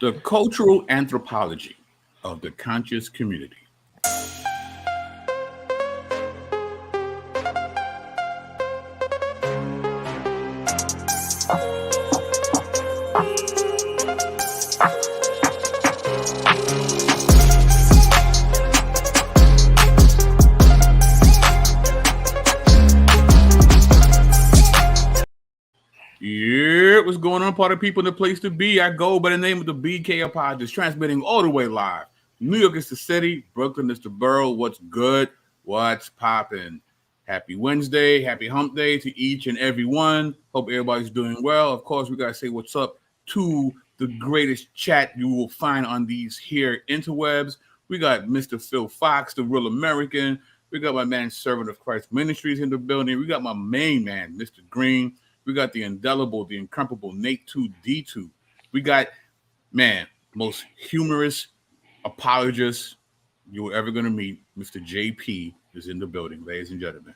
The cultural anthropology of the conscious community. Yeah, what's going on, party people in the place to be? I go by the name of the BK Apologist, transmitting all the way live. New York is the city, Brooklyn is the borough. What's good? What's popping? Happy Wednesday, happy hump day to each and every one. Hope everybody's doing well. Of course, we got to say what's up to the greatest chat you will find on these here interwebs. We got Mr. Phil Fox, the real American. We got my man, Servant of Christ Ministries in the building. We got my main man, Mr. Green. We got the indelible, the incomparable Nate 2D2. We got, man, most humorous apologist you were ever going to meet. Mr. JP is in the building, ladies and gentlemen.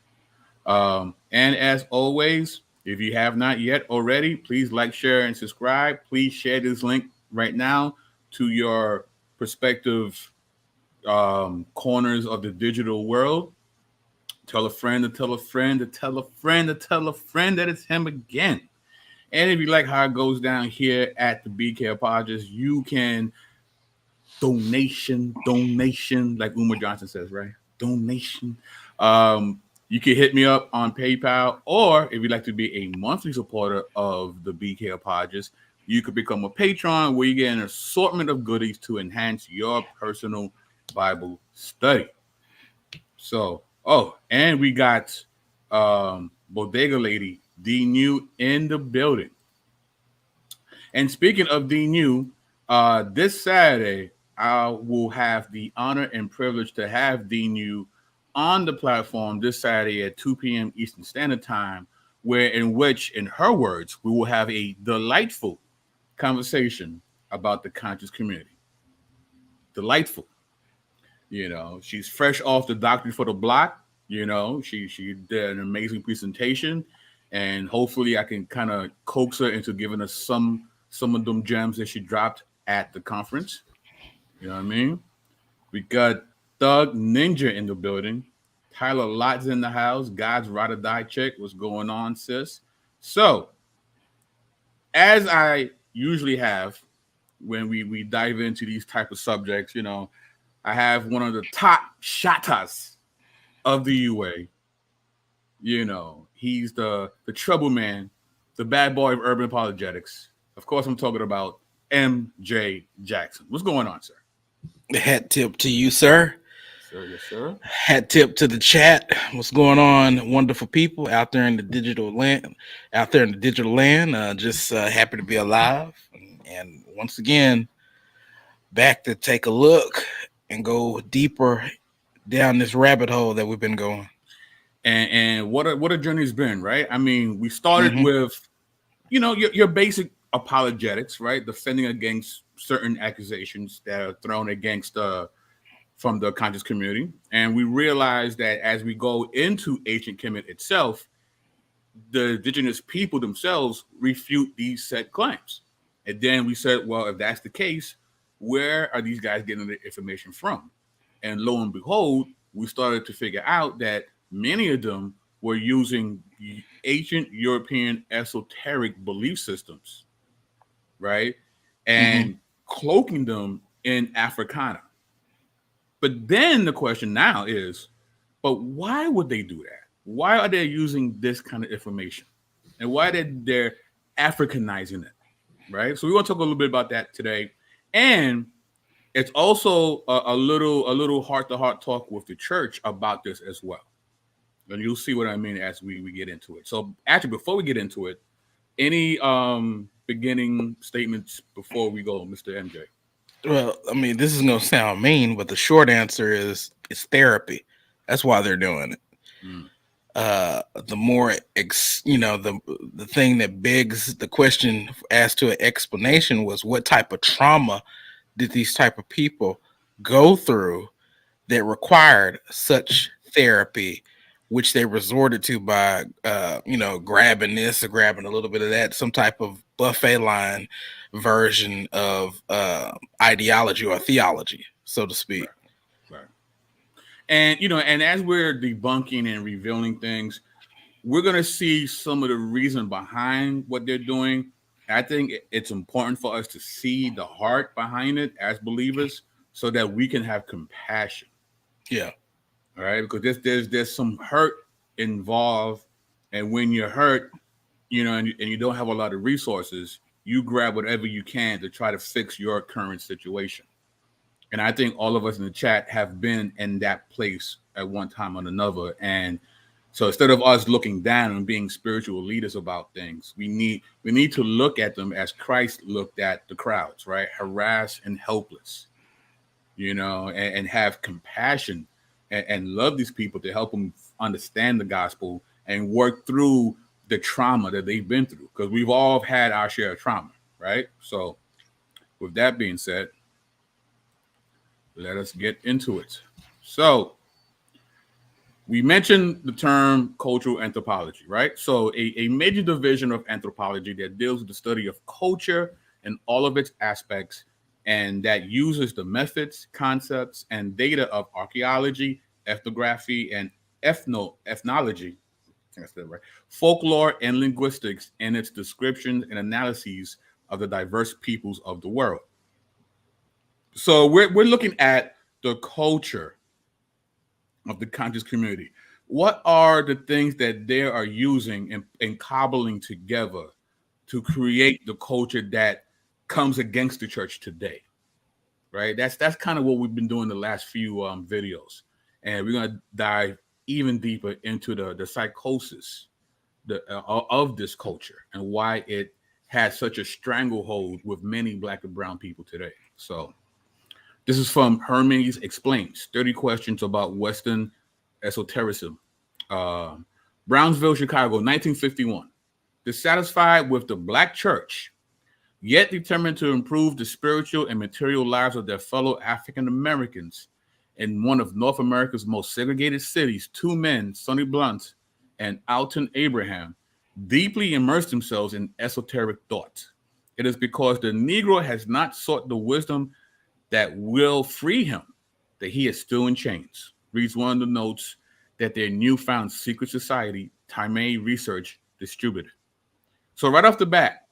And as always, if you have not yet already, please like, share, and subscribe. Please share this link right now to your prospective corners of the digital world. Tell a friend to tell a friend to tell a friend to tell a friend that it's him again. And if you like how it goes down here at the BK Apologist, you can donation, like Uma Johnson says, right? Donation. You can hit me up on PayPal, or if you'd like to be a monthly supporter of the BK Apologist, you could become a patron where you get an assortment of goodies to enhance your personal Bible study. So, and we got Bodega Lady D New in the building. And speaking of D New, this Saturday I will have the honor and privilege to have D New on the platform this Saturday at 2 p.m. Eastern Standard Time, in which, in her words, we will have a delightful conversation about the conscious community. Delightful. You know, she's fresh off the Doctrine for the Block. You know, she did an amazing presentation, and hopefully I can kind of coax her into giving us some of them gems that she dropped at the conference. You know what I mean? We got Thug Ninja in the building. Tyler Lott's in the house. God's Ride or Die Chick. What's going on, sis? So, as I usually have when we dive into these type of subjects, you know, I have one of the top shatas of the UA. You know, he's the trouble man, the bad boy of urban apologetics. Of course, I'm talking about MJ Jackson. What's going on, sir? Hat tip to you, sir. Yes, sir. Hat tip to the chat. What's going on, wonderful people out there in the digital land? Just happy to be alive, and once again, back to take a look and go deeper down this rabbit hole that we've been going. And what a journey's been, right? I mean, we started with, you know, your basic apologetics, right? Defending against certain accusations that are thrown against from the conscious community. And we realized that as we go into ancient Kemet itself, the indigenous people themselves refute these said claims. And then we said, well, if that's the case, where are these guys getting the information from? And lo and behold, we started to figure out that many of them were using ancient European esoteric belief systems, right? And cloaking them in Africana. But then the question now is, but why would they do that? Why are they using this kind of information? And why they're Africanizing it, right? So we want to talk a little bit about that today. And it's also a little heart-to-heart talk with the church about this as well. And you'll see what I mean as we get into it. So actually, before we get into it, any beginning statements before we go, Mr. MJ? Well, I mean, this is going to sound mean, but the short answer is it's therapy. That's why they're doing it. The more, the thing that begs the question as to an explanation was what type of trauma did these type of people go through that required such therapy, which they resorted to by, grabbing this or grabbing a little bit of that, some type of buffet line version of ideology or theology, so to speak. Right. And and as we're debunking and revealing things, we're going to see some of the reason behind what they're doing. I think it's important for us to see the heart behind it as believers so that we can have compassion. Yeah. All right. Because there's some hurt involved. And when you're hurt, and you don't have a lot of resources, you grab whatever you can to try to fix your current situation. And I think all of us in the chat have been in that place at one time or another. And so instead of us looking down and being spiritual leaders about things, we need to look at them as Christ looked at the crowds, right? Harassed and helpless, and have compassion and love these people to help them understand the gospel and work through the trauma that they've been through. Because we've all had our share of trauma, right? So with that being said, let us get into it. So we mentioned the term cultural anthropology, right? So a major division of anthropology that deals with the study of culture and all of its aspects, and that uses the methods, concepts, and data of archaeology, ethnography, and ethnology, I think I said it right, folklore, and linguistics in its descriptions and analyses of the diverse peoples of the world. So we're looking at the culture of the conscious community. What are the things that they are using and cobbling together to create the culture that comes against the church today? Right. That's kind of what we've been doing the last few videos, and we're gonna dive even deeper into the psychosis of this culture and why it has such a stranglehold with many Black and brown people today. So this is from Hermes Explains 30 Questions About Western Esotericism. Uh, Brownsville, Chicago, 1951. Dissatisfied with the Black church, yet determined to improve the spiritual and material lives of their fellow African Americans in one of North America's most segregated cities, two men, Sonny Blunt and Alton Abraham, deeply immersed themselves in esoteric thought. It is because the Negro has not sought the wisdom that will free him that he is still in chains, reads one of the notes that their newfound secret society, Time Research, distributed. So right off the bat,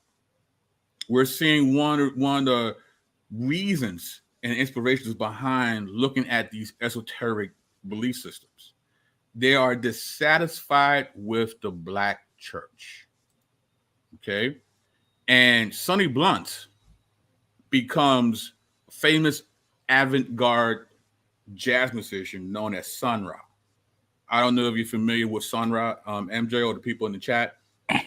we're seeing one of the reasons and inspirations behind looking at these esoteric belief systems. They are dissatisfied with the Black church. Okay. And Sonny Blunt becomes famous avant-garde jazz musician known as Sun Ra. I don't know if you're familiar with Sun Ra, MJ, or the people in the chat,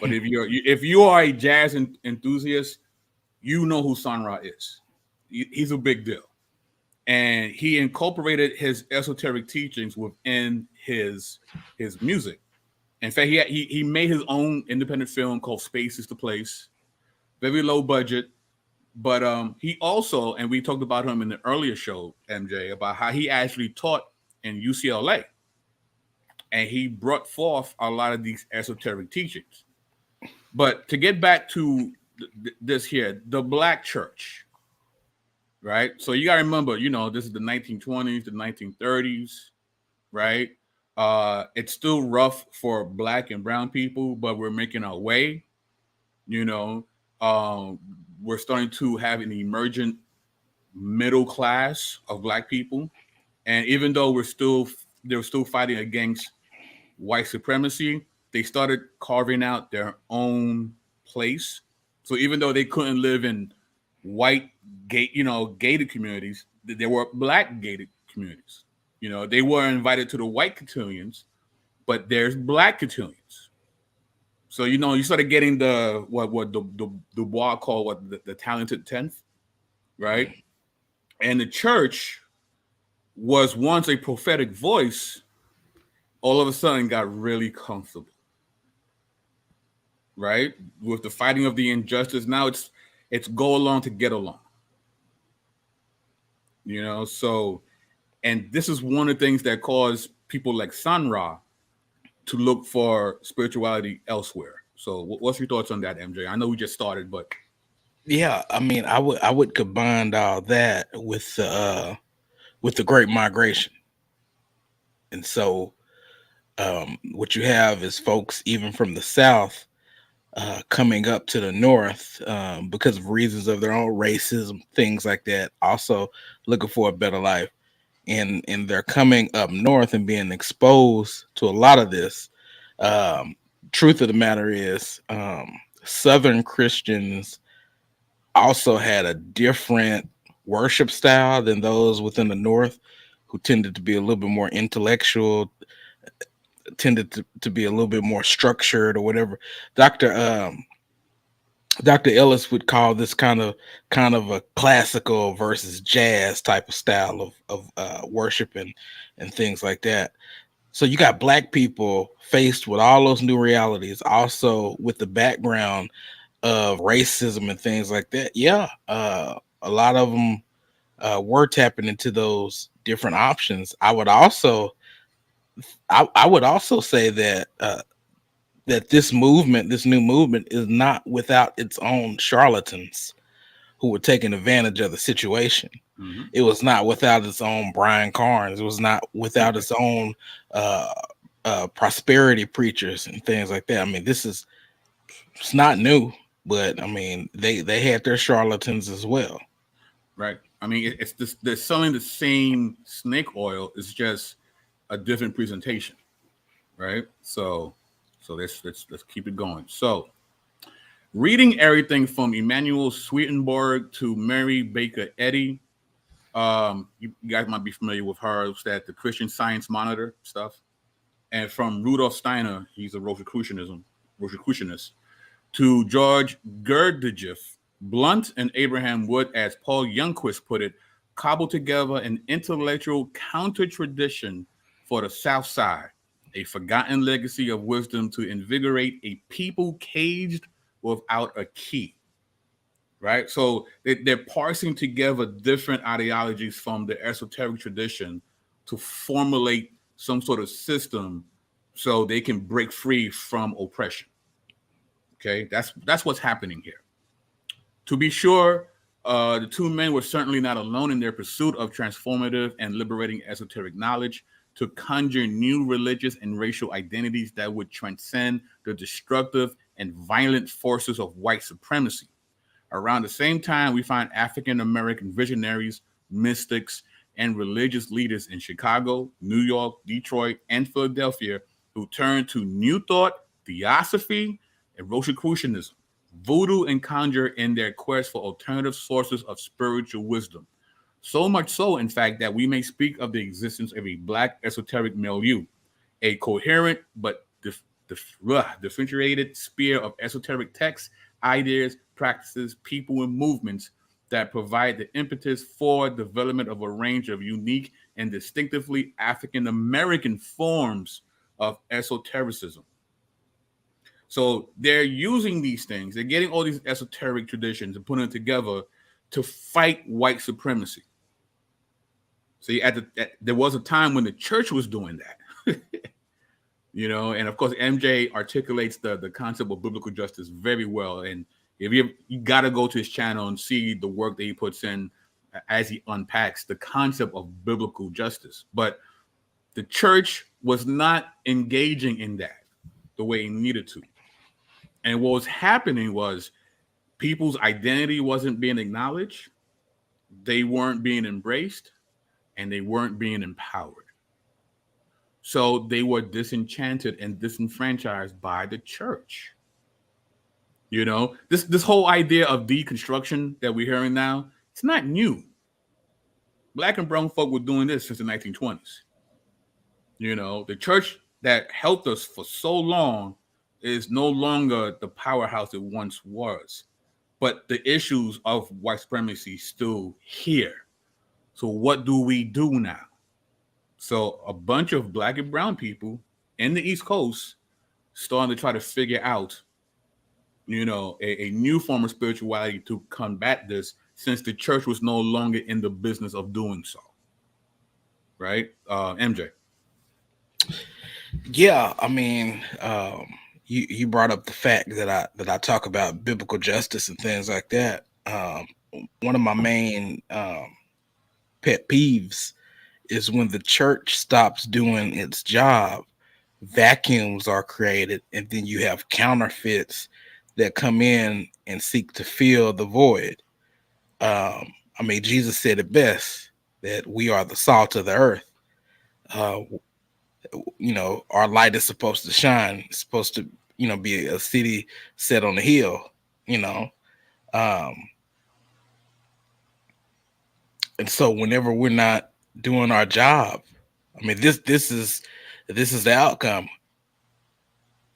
but if you are a jazz enthusiast, you know who Sun Ra is. He's a big deal, and he incorporated his esoteric teachings within his music. In fact, he made his own independent film called Space is the Place, very low budget. But he also, and we talked about him in the earlier show, MJ, about how he actually taught in UCLA. And he brought forth a lot of these esoteric teachings. But to get back to this here, the Black church, right? So you got to remember, this is the 1920s, the 1930s, right? It's still rough for Black and brown people, but we're making our way, we're starting to have an emergent middle class of Black people. And even though they're still fighting against white supremacy, they started carving out their own place. So even though they couldn't live in white gated communities, there were Black gated communities. They were invited to the white cotillions, but there's Black cotillions. So you started getting the what the Dubois called the talented 10th, right? And the church was once a prophetic voice, all of a sudden got really comfortable, right? With the fighting of the injustice, now it's go along to get along. So, and this is one of the things that caused people like Sun Ra to look for spirituality elsewhere. So what's your thoughts on that, MJ? I know we just started, but Yeah, I mean, I would combine all that with the Great Migration, and so what you have is folks even from the South coming up to the North because of reasons of their own racism, things like that. Also looking for a better life, and they're coming up north and being exposed to a lot of this. Um, Truth of the matter is, Southern Christians also had a different worship style than those within the North, who tended to be a little bit more intellectual, tended to be a little bit more structured or whatever. Dr. Dr. Ellis would call this kind of a classical versus jazz type of style of worship and things like that. So you got black people faced with all those new realities, also with the background of racism and things like that. Yeah, a lot of them were tapping into those different options. I would also say that that this new movement, is not without its own charlatans who were taking advantage of the situation. Mm-hmm. It was not without its own Brian Carnes. It was not without its own uh, prosperity preachers and things like that. I mean, it's not new, but I mean, they had their charlatans as well. Right. I mean, it's this, they're selling the same snake oil. It's just a different presentation. Right. So let's keep it going. So reading everything from Emmanuel Swedenborg to Mary Baker Eddy. You guys might be familiar with her. It's that the Christian Science Monitor stuff. And from Rudolf Steiner, he's a Rosicrucianist, to George Gurdjieff, Blunt and Abraham Wood, as Paul Youngquist put it, cobbled together an intellectual counter tradition for the South Side, a forgotten legacy of wisdom to invigorate a people caged without a key. Right? So they're parsing together different ideologies from the esoteric tradition to formulate some sort of system so they can break free from oppression. Okay, that's what's happening here. To be sure, the two men were certainly not alone in their pursuit of transformative and liberating esoteric knowledge to conjure new religious and racial identities that would transcend the destructive and violent forces of white supremacy. Around the same time, we find African American visionaries, mystics, and religious leaders in Chicago, New York, Detroit, and Philadelphia who turn to New Thought, Theosophy, and Rosicrucianism, voodoo, and conjure in their quest for alternative sources of spiritual wisdom. So much so, in fact, that we may speak of the existence of a black esoteric milieu, a coherent but differentiated sphere of esoteric texts, ideas, practices, people, and movements that provide the impetus for development of a range of unique and distinctively African American forms of esotericism. So they're using these things, they're getting all these esoteric traditions and putting it together to fight white supremacy. See, there was a time when the church was doing that. And of course, MJ articulates the concept of biblical justice very well. And if you got to go to his channel and see the work that he puts in as he unpacks the concept of biblical justice. But the church was not engaging in that the way it needed to. And what was happening was people's identity wasn't being acknowledged, they weren't being embraced, and they weren't being empowered. So they were disenchanted and disenfranchised by the church. This whole idea of deconstruction that we're hearing now, it's not new. Black and brown folk were doing this since the 1920s. The church that helped us for so long is no longer the powerhouse it once was. But the issues of white supremacy still here. So what do we do now? So a bunch of black and brown people in the East Coast starting to try to figure out, a new form of spirituality to combat this, since the church was no longer in the business of doing so. Right, MJ? Yeah, I mean, you brought up the fact that I talk about biblical justice and things like that. one of my main pet peeves is when the church stops doing its job, vacuums are created, and then you have counterfeits that come in and seek to fill the void. I mean, Jesus said it best that we are the salt of the earth. Uh, our light is supposed to shine. It's supposed to, be a city set on a hill. You know, um, and so whenever we're not doing our job, I mean, this is the outcome.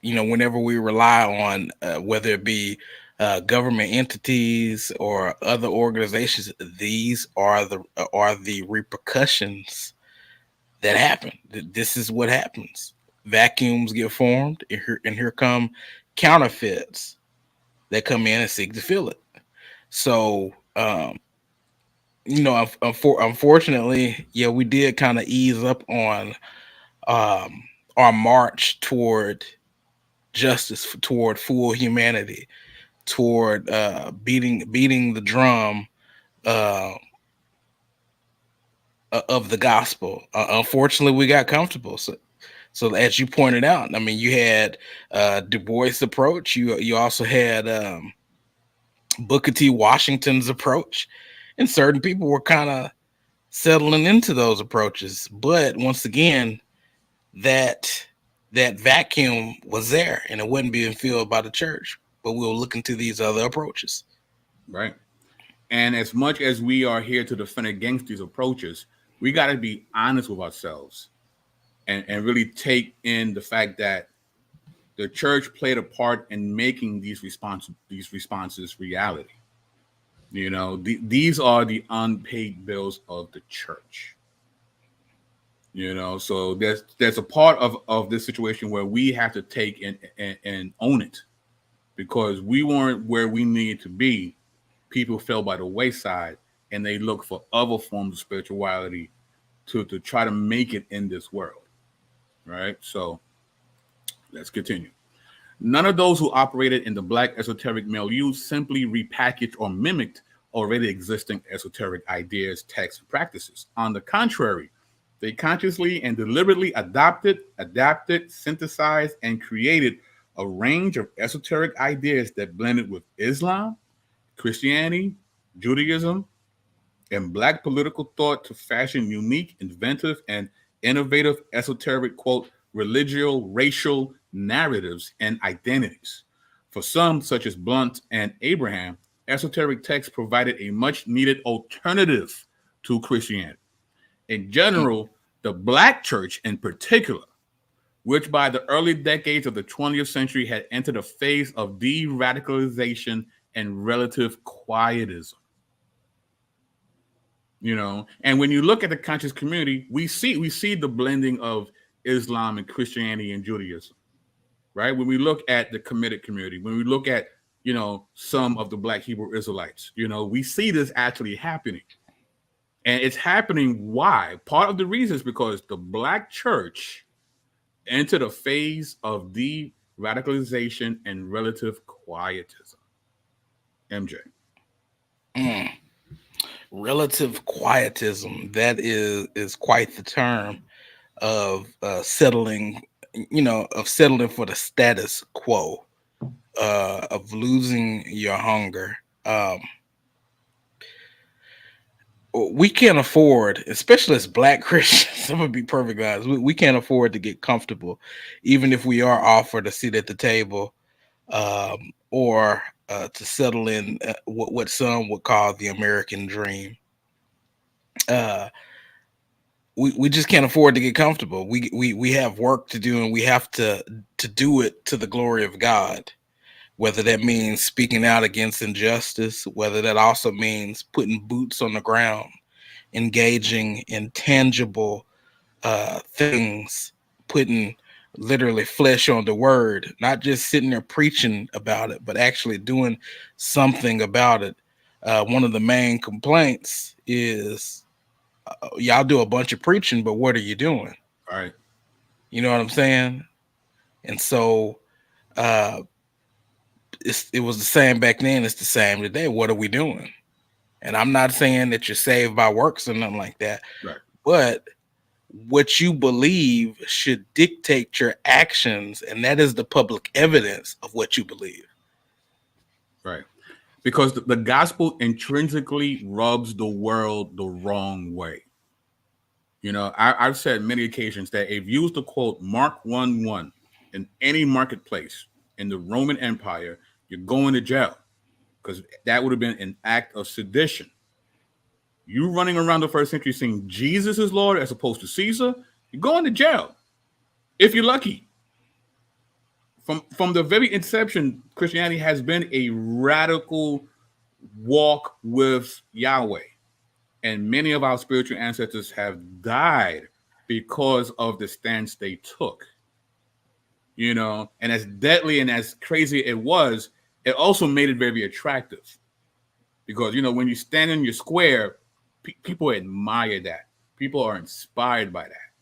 Whenever we rely on whether it be government entities or other organizations, these are the repercussions that happen. This is what happens. Vacuums get formed, and here come counterfeits that come in and seek to fill it. So, unfortunately, yeah, we did kind of ease up on our march toward justice, toward full humanity, toward beating the drum uh, of the gospel. Unfortunately, we got comfortable. So as you pointed out, I mean, you had Du Bois' approach. You also had Booker T. Washington's approach, and certain people were kind of settling into those approaches. But once again, that vacuum was there, and it wasn't being filled by the church. But we were looking to these other approaches. Right. And as much as we are here to defend against these approaches, we got to be honest with ourselves and really take in the fact that the church played a part in making these responses reality. These are the unpaid bills of the church. So there's a part of this situation where we have to take and own it, because we weren't where we needed to be. People fell by the wayside, and they look for other forms of spirituality to try to make it in this world. Right? So let's continue. None of those who operated in the Black esoteric milieu simply repackaged or mimicked already existing esoteric ideas, texts, and practices. On the contrary, they consciously and deliberately adapted, synthesized, and created a range of esoteric ideas that blended with Islam, Christianity, Judaism, and Black political thought to fashion unique, inventive, and innovative esoteric, quote, religio racial narratives and identities. For some, such as Blunt and Abraham, esoteric texts provided a much needed alternative to Christianity. In general, the Black church in particular, which by the early decades of the 20th century had entered a phase of de-radicalization and relative quietism. And when you look at the conscious community, we see the blending of Islam and Christianity and Judaism, right? When we look at the Kemetic community, when we look at some of the Black Hebrew Israelites, we see this actually happening. And it's happening. Why? Part of the reason is because the Black church entered a phase of de-radicalization and relative quietism. MJ. Relative quietism, that is quite the term of settling for the status quo, of losing your hunger. We can't afford, especially as Black Christians, I'm gonna be perfectly honest, we can't afford to get comfortable, even if we are offered a seat at the table, or to settle in what some would call the American dream. We just can't afford to get comfortable. We have work to do, and we have to do it to the glory of God. Whether that means speaking out against injustice, whether that also means putting boots on the ground, engaging in tangible things, putting literally flesh on the word, not just sitting there preaching about it, but actually doing something about it. One of the main complaints is y'all do a bunch of preaching, but what are you doing? Right. You know what I'm saying? And so it was the same back then. It's the same today. What are we doing? And I'm not saying that you're saved by works or nothing like that. Right. But what you believe should dictate your actions, and that is the public evidence of what you believe. Right. Because the gospel intrinsically rubs the world the wrong way. You know, I've said many occasions that if you used to quote Mark 1:1 in any marketplace in the Roman Empire, you're going to jail because that would have been an act of sedition. You running around the first century saying Jesus is Lord as opposed to Caesar, you're going to jail if you're lucky. From the very inception, Christianity has been a radical walk with Yahweh. And many of our spiritual ancestors have died because of the stance they took. You know, and as deadly and as crazy it was, it also made it very attractive. Because, you know, when you stand in your square, people admire that. People are inspired by that.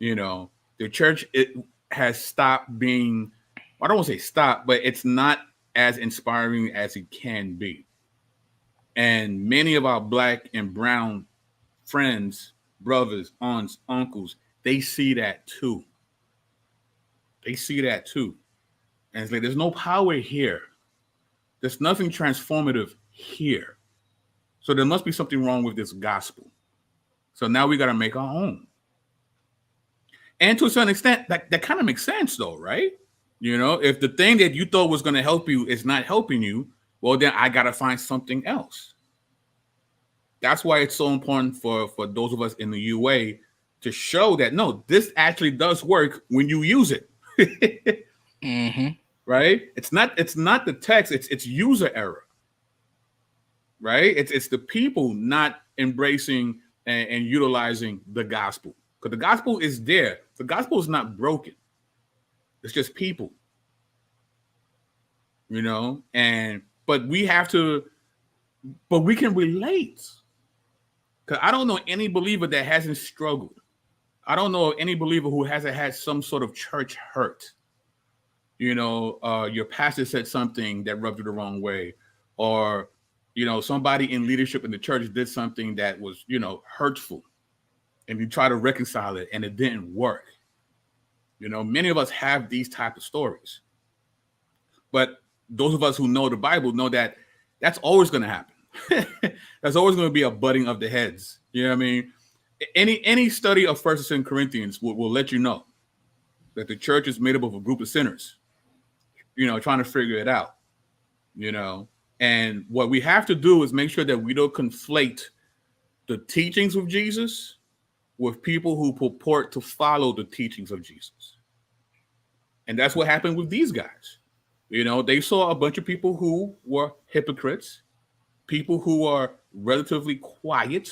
You know, the church, it has stopped being, I don't want to say stop, but it's not as inspiring as it can be. And many of our black and brown friends, brothers, aunts, uncles, they see that too. They see that too. And it's like, there's no power here. There's nothing transformative here. So there must be something wrong with this gospel. So now we got to make our own. And to a certain extent, that kind of makes sense though, right? You know, if the thing that you thought was going to help you is not helping you, well, then I got to find something else. That's why it's so important for those of us in the UA to show that, no, this actually does work when you use it. Mm-hmm. Right? It's not the text, it's user error. Right? It's the people not embracing and utilizing the gospel. Because the gospel is there. The gospel is not broken. It's just people. You know? But we can relate. Because I don't know any believer that hasn't struggled. I don't know any believer who hasn't had some sort of church hurt. You know, your pastor said something that rubbed you the wrong way. Or, you know, somebody in leadership in the church did something that was, you know, hurtful. And you try to reconcile it and it didn't work. You know, many of us have these type of stories. But those of us who know the Bible know that that's always going to happen. There's always going to be a butting of the heads. You know what I mean? Any study of 1st and 2nd Corinthians will let you know that the church is made up of a group of sinners, you know, trying to figure it out, you know. And what we have to do is make sure that we don't conflate the teachings of Jesus with people who purport to follow the teachings of Jesus. And that's what happened with these guys. You know, they saw a bunch of people who were hypocrites, people who are relatively quiet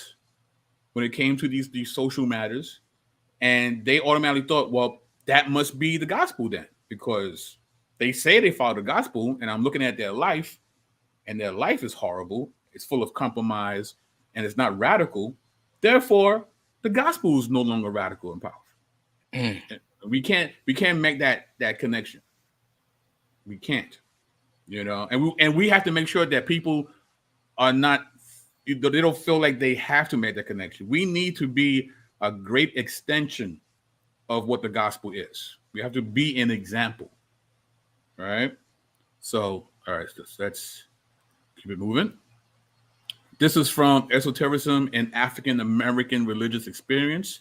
when it came to these social matters. And they automatically thought, well, that must be the gospel then, because they say they follow the gospel, and I'm looking at their life, and their life is horrible. It's full of compromise, and it's not radical. Therefore, the gospel is no longer radical and powerful. Mm. We can't make that connection. We can't, you know, and we have to make sure that people are not, they don't feel like they have to make that connection. We need to be a great extension of what the gospel is. We have to be an example, right? So, all right, let's keep it moving. This is from Esotericism and African American Religious Experience.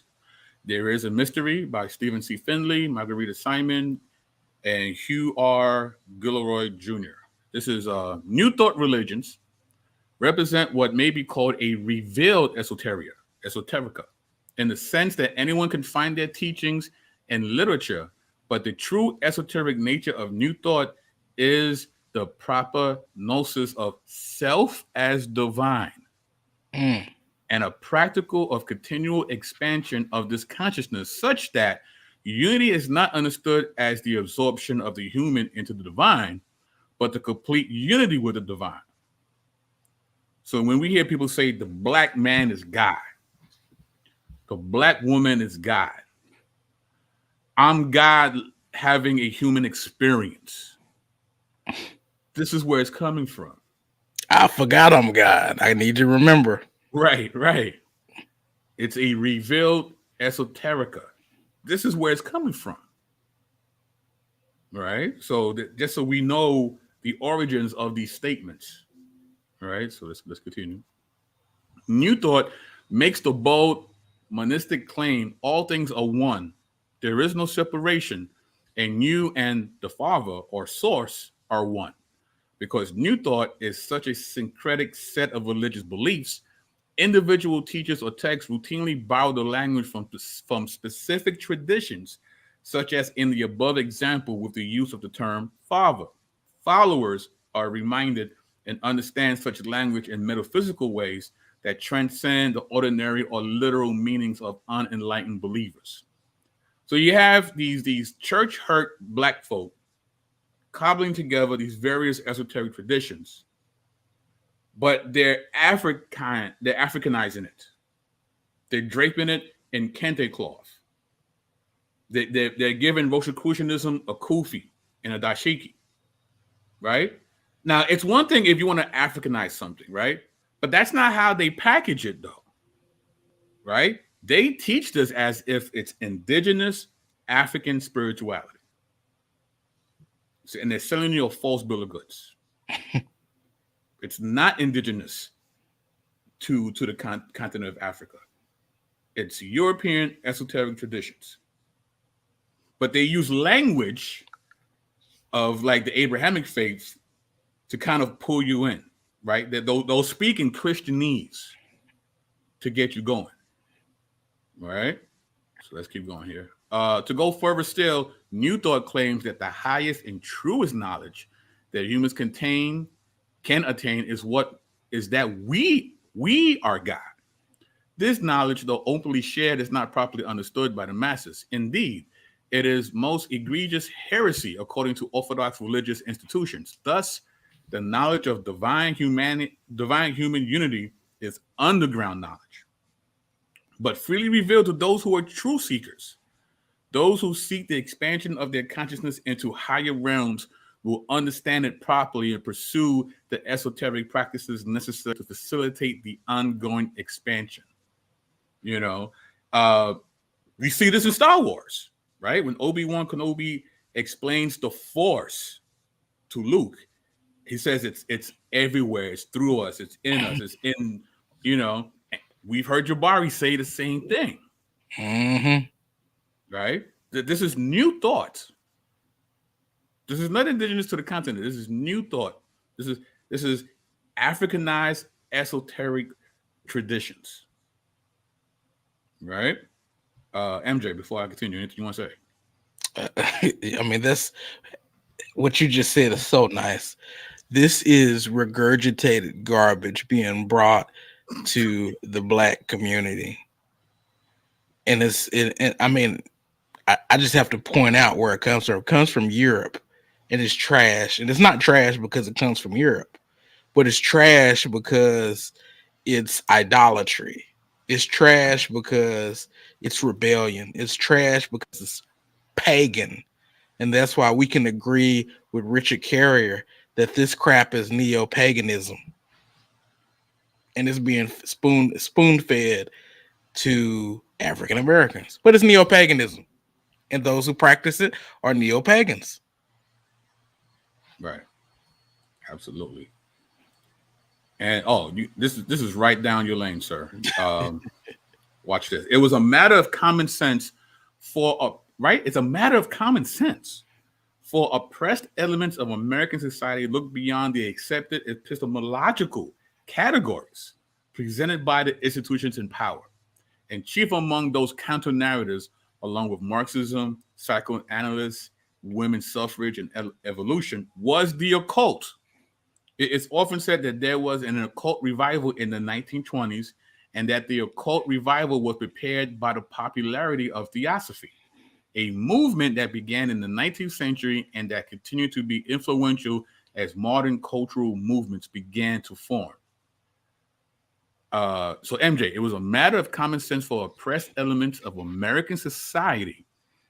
There is a Mystery by Stephen C. Findley, Margarita Simon, and Hugh R. Gilroy Jr. This is New Thought religions represent what may be called a revealed esoterica, in the sense that anyone can find their teachings in literature, but the true esoteric nature of New Thought is the proper gnosis of self as divine, and a practical of continual expansion of this consciousness, such that unity is not understood as the absorption of the human into the divine, but the complete unity with the divine. So when we hear people say the black man is God, the black woman is God, I'm God having a human experience. This is where it's coming from. I forgot I'm God. I need to remember. Right. It's a revealed esoterica. This is where it's coming from. Right? So just so we know the origins of these statements. Right? So let's continue. New Thought makes the bold monistic claim all things are one. There is no separation, and you and the Father or Source are one. Because New Thought is such a syncretic set of religious beliefs, individual teachers or texts routinely borrow the language from specific traditions, such as in the above example with the use of the term Father. Followers are reminded and understand such language in metaphysical ways that transcend the ordinary or literal meanings of unenlightened believers. So you have these church hurt black folk cobbling together these various esoteric traditions, but they're Africanizing it. They're draping it in kente cloth. They're giving Rosicrucianism a kufi and a dashiki, right? Now, it's one thing if you want to Africanize something, right? But that's not how they package it, though, right? They teach this as if it's indigenous African spirituality. So, and they're selling you a false bill of goods. It's not indigenous to the continent of Africa. It's European esoteric traditions. But they use language of like the Abrahamic faiths to kind of pull you in, right? They'll speak in Christianese to get you going, all right? So let's keep going here. To go further still, New Thought claims that the highest and truest knowledge that humans can attain is that we are God. This knowledge, though openly shared, is not properly understood by the masses. Indeed, it is most egregious heresy according to Orthodox religious institutions. Thus, the knowledge of divine human unity is underground knowledge, but freely revealed to those who are true seekers. Those who seek the expansion of their consciousness into higher realms will understand it properly and pursue the esoteric practices necessary to facilitate the ongoing expansion. You know, we see this in Star Wars, right? When Obi-Wan Kenobi explains the Force to Luke, he says it's everywhere, it's through us, it's in us, it's in, you know, we've heard Jabari say the same thing. Mm-hmm. Right? This is New Thought. This is not indigenous to the continent. This is New Thought. This is Africanized esoteric traditions. Right? MJ, before I continue, anything you want to say? I mean, that's what you just said is so nice. This is regurgitated garbage being brought to the black community. And I mean, I just have to point out where it comes from. It comes from Europe, and it's trash. And it's not trash because it comes from Europe, but it's trash because it's idolatry. It's trash because it's rebellion. It's trash because it's pagan. And that's why we can agree with Richard Carrier that this crap is neo-paganism. And it's being spoon-fed to African Americans. But it's neo-paganism. And those who practice it are neo-pagans. Right. Absolutely. And this is right down your lane, sir. Watch this. It was a matter of common sense It's a matter of common sense for oppressed elements of American society look beyond the accepted epistemological categories presented by the institutions in power. And chief among those counter narratives, along with Marxism, psychoanalysis, women's suffrage, and evolution, was the occult. It's often said that there was an occult revival in the 1920s and that the occult revival was prepared by the popularity of theosophy, a movement that began in the 19th century and that continued to be influential as modern cultural movements began to form. So MJ, it was a matter of common sense for oppressed elements of American society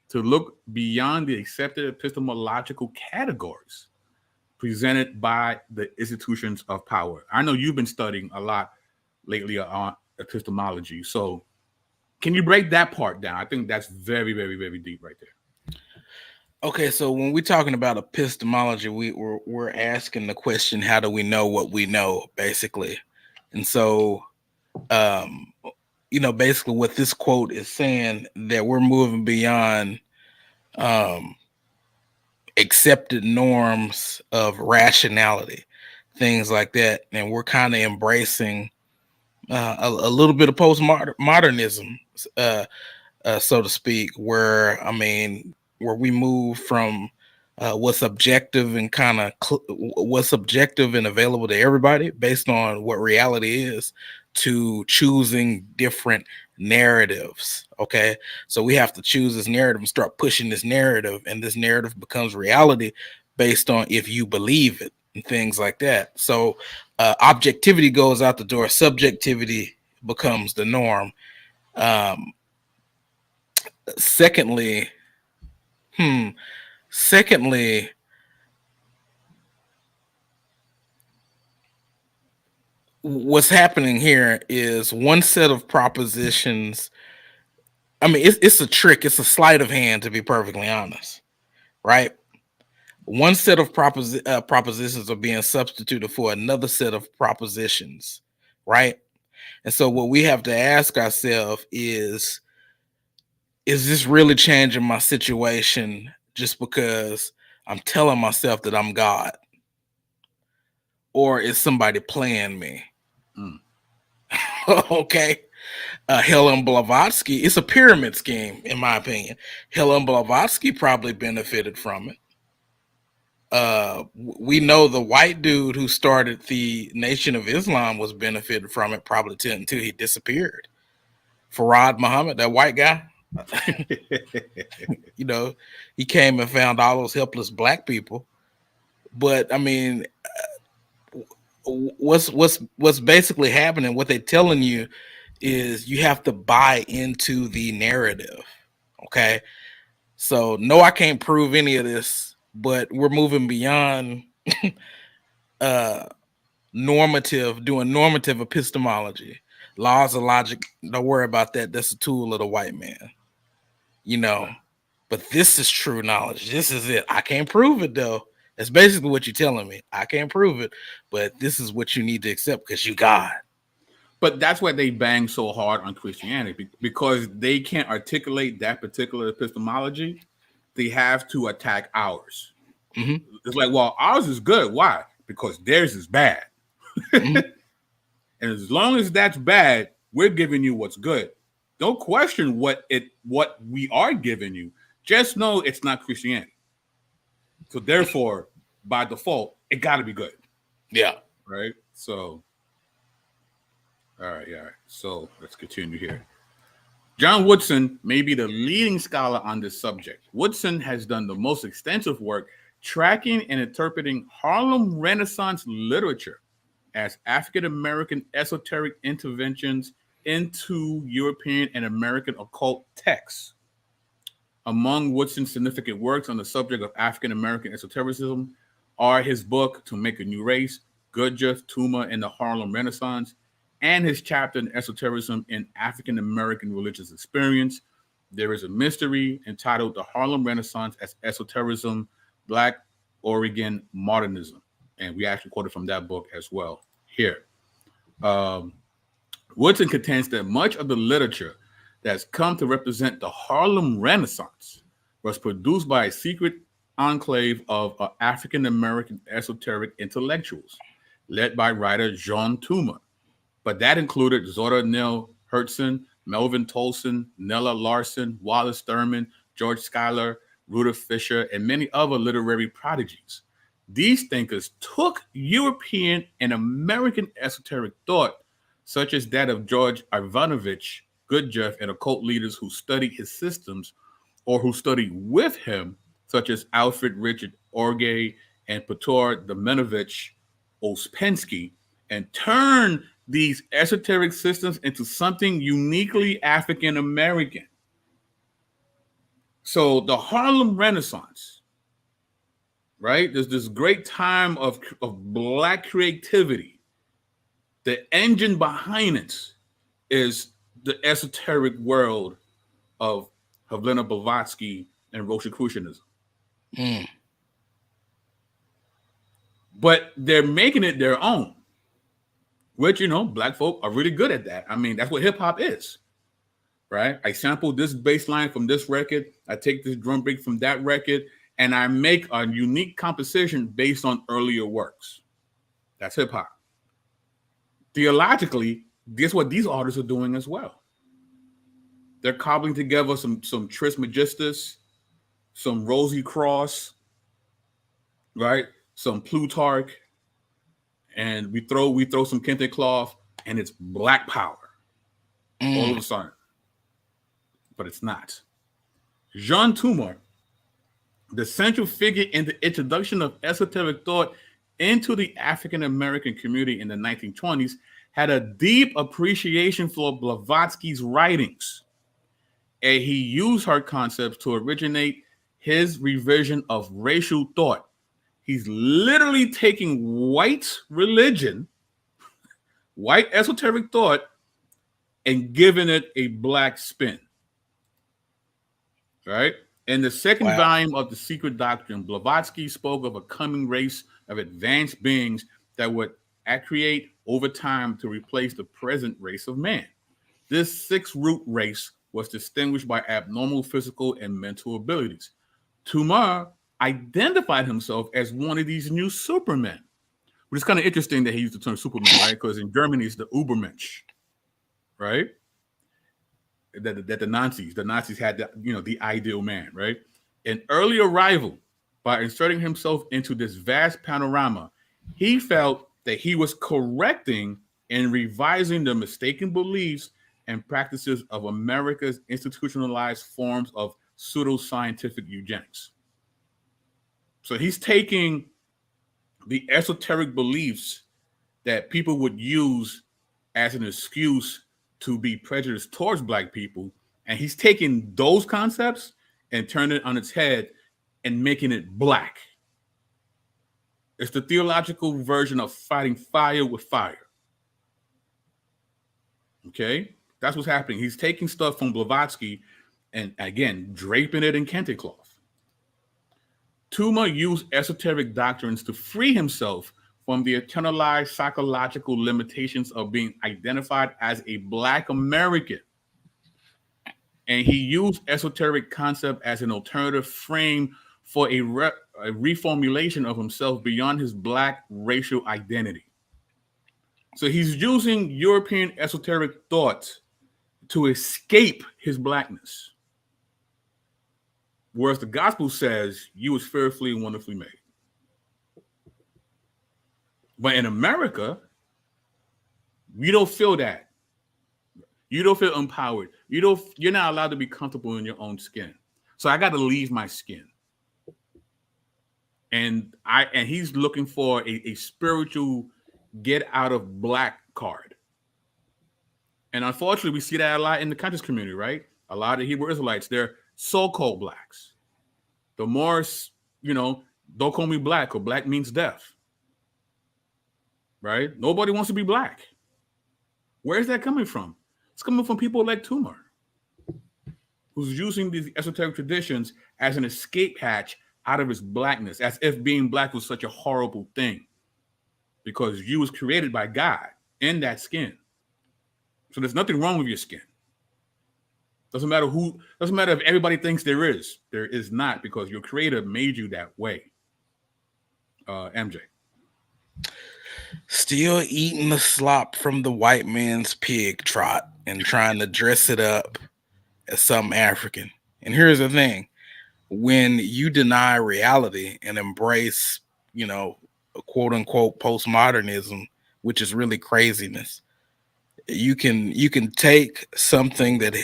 to look beyond the accepted epistemological categories presented by the institutions of power. I know you've been studying a lot lately on epistemology. So can you break that part down? I think that's very, very, very deep right there. Okay, so when we're talking about epistemology, we're asking the question, how do we know what we know, basically? And so, basically what this quote is saying, that we're moving beyond accepted norms of rationality, things like that, and we're kind of embracing a little bit of postmodernism, so to speak, where we move from what's objective and kind of what's objective and available to everybody based on what reality is, to choosing different narratives. Okay, so we have to choose this narrative and start pushing this narrative, and this narrative becomes reality based on if you believe it and things like that. So objectivity goes out the door, subjectivity becomes the norm. Secondly, what's happening here is one set of propositions. I mean, it's a trick. It's a sleight of hand, to be perfectly honest, right? One set of propositions are being substituted for another set of propositions, right? And so what we have to ask ourselves is this really changing my situation just because I'm telling myself that I'm God? Or is somebody playing me? Okay. Helen Blavatsky, it's a pyramid scheme, in my opinion. Helen Blavatsky probably benefited from it. We know the white dude who started the Nation of Islam was benefited from it probably until he disappeared. Farad Muhammad, that white guy, he came and found all those helpless black people. But I mean, what's basically happening, what they're telling you is you have to buy into the narrative. Okay, so no, I can't prove any of this, but we're moving beyond normative epistemology, laws of logic. Don't worry about that. That's a tool of the white man, but this is true knowledge. This is it. I can't prove it though. That's basically what you're telling me. I can't prove it, but this is what you need to accept because you God. But that's why they bang so hard on Christianity, because they can't articulate that particular epistemology. They have to attack ours. Mm-hmm. It's like, well, ours is good. Why? Because theirs is bad. Mm-hmm. And as long as that's bad, we're giving you what's good. Don't question what we are giving you. Just know it's not Christianity. So therefore, by default, it got to be good. Yeah. Right. So. All right. So let's continue here. John Woodson may be the leading scholar on this subject. Woodson has done the most extensive work tracking and interpreting Harlem Renaissance literature as African-American esoteric interventions into European and American occult texts. Among Woodson's significant works on the subject of African-American esotericism are his book, To Make a New Race, Gurdjieff, Tuma, and the Harlem Renaissance, and his chapter in Esotericism in African-American Religious Experience. There is a mystery entitled The Harlem Renaissance as Esotericism, Black Oregon Modernism. And we actually quoted from that book as well here. Woodson contends that much of the literature that's come to represent the Harlem Renaissance was produced by a secret enclave of African-American esoteric intellectuals led by writer Jean Tuma. But that included Zora Neale Hurston, Melvin Tolson, Nella Larson, Wallace Thurman, George Schuyler, Rudolph Fisher, and many other literary prodigies. These thinkers took European and American esoteric thought, such as that of George Ivanovich Gurdjieff, and occult leaders who studied his systems or who studied with him, such as Alfred Richard Orgay and Petar Domenovich Ouspensky, and turned these esoteric systems into something uniquely African American. So the Harlem Renaissance, right? There's this great time of Black creativity. The engine behind it is the esoteric world of Helena Blavatsky and Rosicrucianism. Mm. But they're making it their own, which, you know, Black folk are really good at that. I mean, that's what hip hop is, right? I sample this bass line from this record, I take this drum break from that record, and I make a unique composition based on earlier works. That's hip hop. Theologically, guess what these artists are doing as well? They're cobbling together some Trismegistus, some Rosy Cross, right? Some Plutarch, and we throw some kente cloth, and it's Black power all of a sudden. But it's not. Jean Toomer, the central figure in the introduction of esoteric thought into the African American community in the 1920s, had a deep appreciation for Blavatsky's writings, and he used her concepts to originate his revision of racial thought. He's literally taking white religion, white esoteric thought, and giving it a Black spin. Right? In the second volume of The Secret Doctrine, Blavatsky spoke of a coming race of advanced beings that would accreate over time to replace the present race of man. This six-root race was distinguished by abnormal physical and mental abilities. Toomer identified himself as one of these new supermen, which is kind of interesting that he used the term superman, right? Because in Germany, it's the Übermensch, right? That the Nazis had the, you know, the ideal man, right? An early arrival, by inserting himself into this vast panorama, he felt that he was correcting and revising the mistaken beliefs and practices of America's institutionalized forms of pseudoscientific eugenics. So he's taking the esoteric beliefs that people would use as an excuse to be prejudiced towards Black people, and he's taking those concepts and turning it on its head and making it Black. It's the theological version of fighting fire with fire. Okay? That's what's happening. He's taking stuff from Blavatsky and, again, draping it in kente cloth. Toomer used esoteric doctrines to free himself from the internalized psychological limitations of being identified as a Black American. And he used esoteric concept as an alternative frame for a reformulation of himself beyond his Black racial identity. So he's using European esoteric thought to escape his Blackness. Whereas the gospel says you was fearfully and wonderfully made. But in America, you don't feel that. You don't feel empowered. You're not allowed to be comfortable in your own skin. So I got to leave my skin. And he's looking for a spiritual get out of Black card. And unfortunately, we see that a lot in the conscious community, right? A lot of Hebrew Israelites, they're so-called Blacks. The Moorish, you know, don't call me Black, or Black means death. Right? Nobody wants to be Black. Where's that coming from? It's coming from people like Toomer, who's using these esoteric traditions as an escape hatch out of his Blackness, as if being Black was such a horrible thing, because you was created by God in that skin. So there's nothing wrong with your skin. Doesn't matter if everybody thinks there is. There is not, because your creator made you that way. MJ. Still eating the slop from the white man's pig trot and trying to dress it up as something African. And here's the thing. When you deny reality and embrace, you know, quote unquote postmodernism, which is really craziness, you can take something that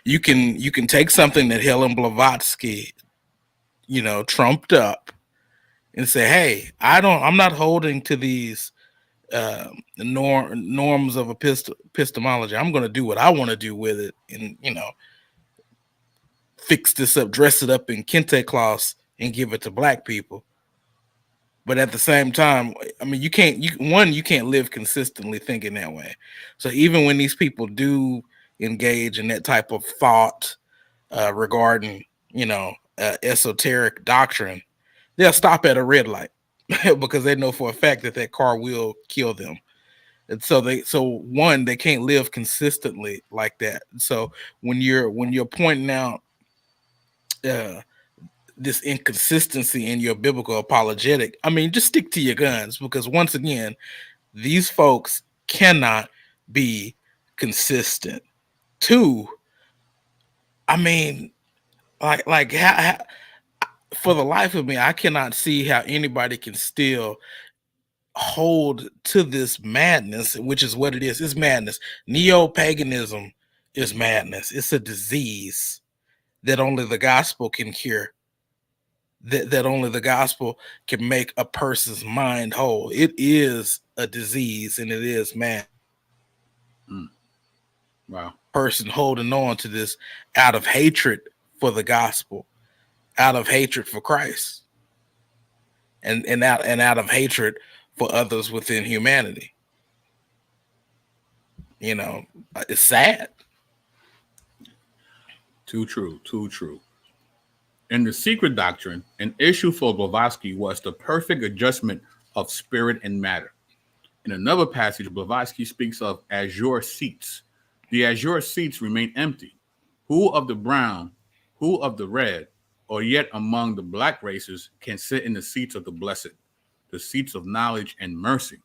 you can take something that Helen Blavatsky, you know, trumped up and say, hey, I'm not holding to these norms of epistemology. I'm going to do what I want to do with it, and, you know, fix this up, dress it up in kente cloths and give it to black people. But at the same time, I mean, you can't live consistently thinking that way. So even when these people do engage in that type of thought regarding, esoteric doctrine, they'll stop at a red light because they know for a fact that car will kill them. And so they can't live consistently like that. So when you're pointing out this inconsistency in your biblical apologetic, I mean, just stick to your guns, because once again, these folks cannot be consistent. Two, I mean, like how, for the life of me, I cannot see how anybody can still hold to this madness, which is what it is. It's madness. Neo-paganism is madness. It's a disease that only the gospel can cure. That only the gospel can make a person's mind whole. It is a disease, and it is mad. Wow. Person holding on to this out of hatred for the gospel, out of hatred for Christ, and out of hatred for others within humanity. It's sad. Too true. Too true. In the secret doctrine, an issue for Blavatsky was the perfect adjustment of spirit and matter. In another passage, Blavatsky speaks of azure seats. The azure seats remain empty. Who of the brown, who of the red, or yet among the black races can sit in the seats of the blessed, the seats of knowledge and mercy?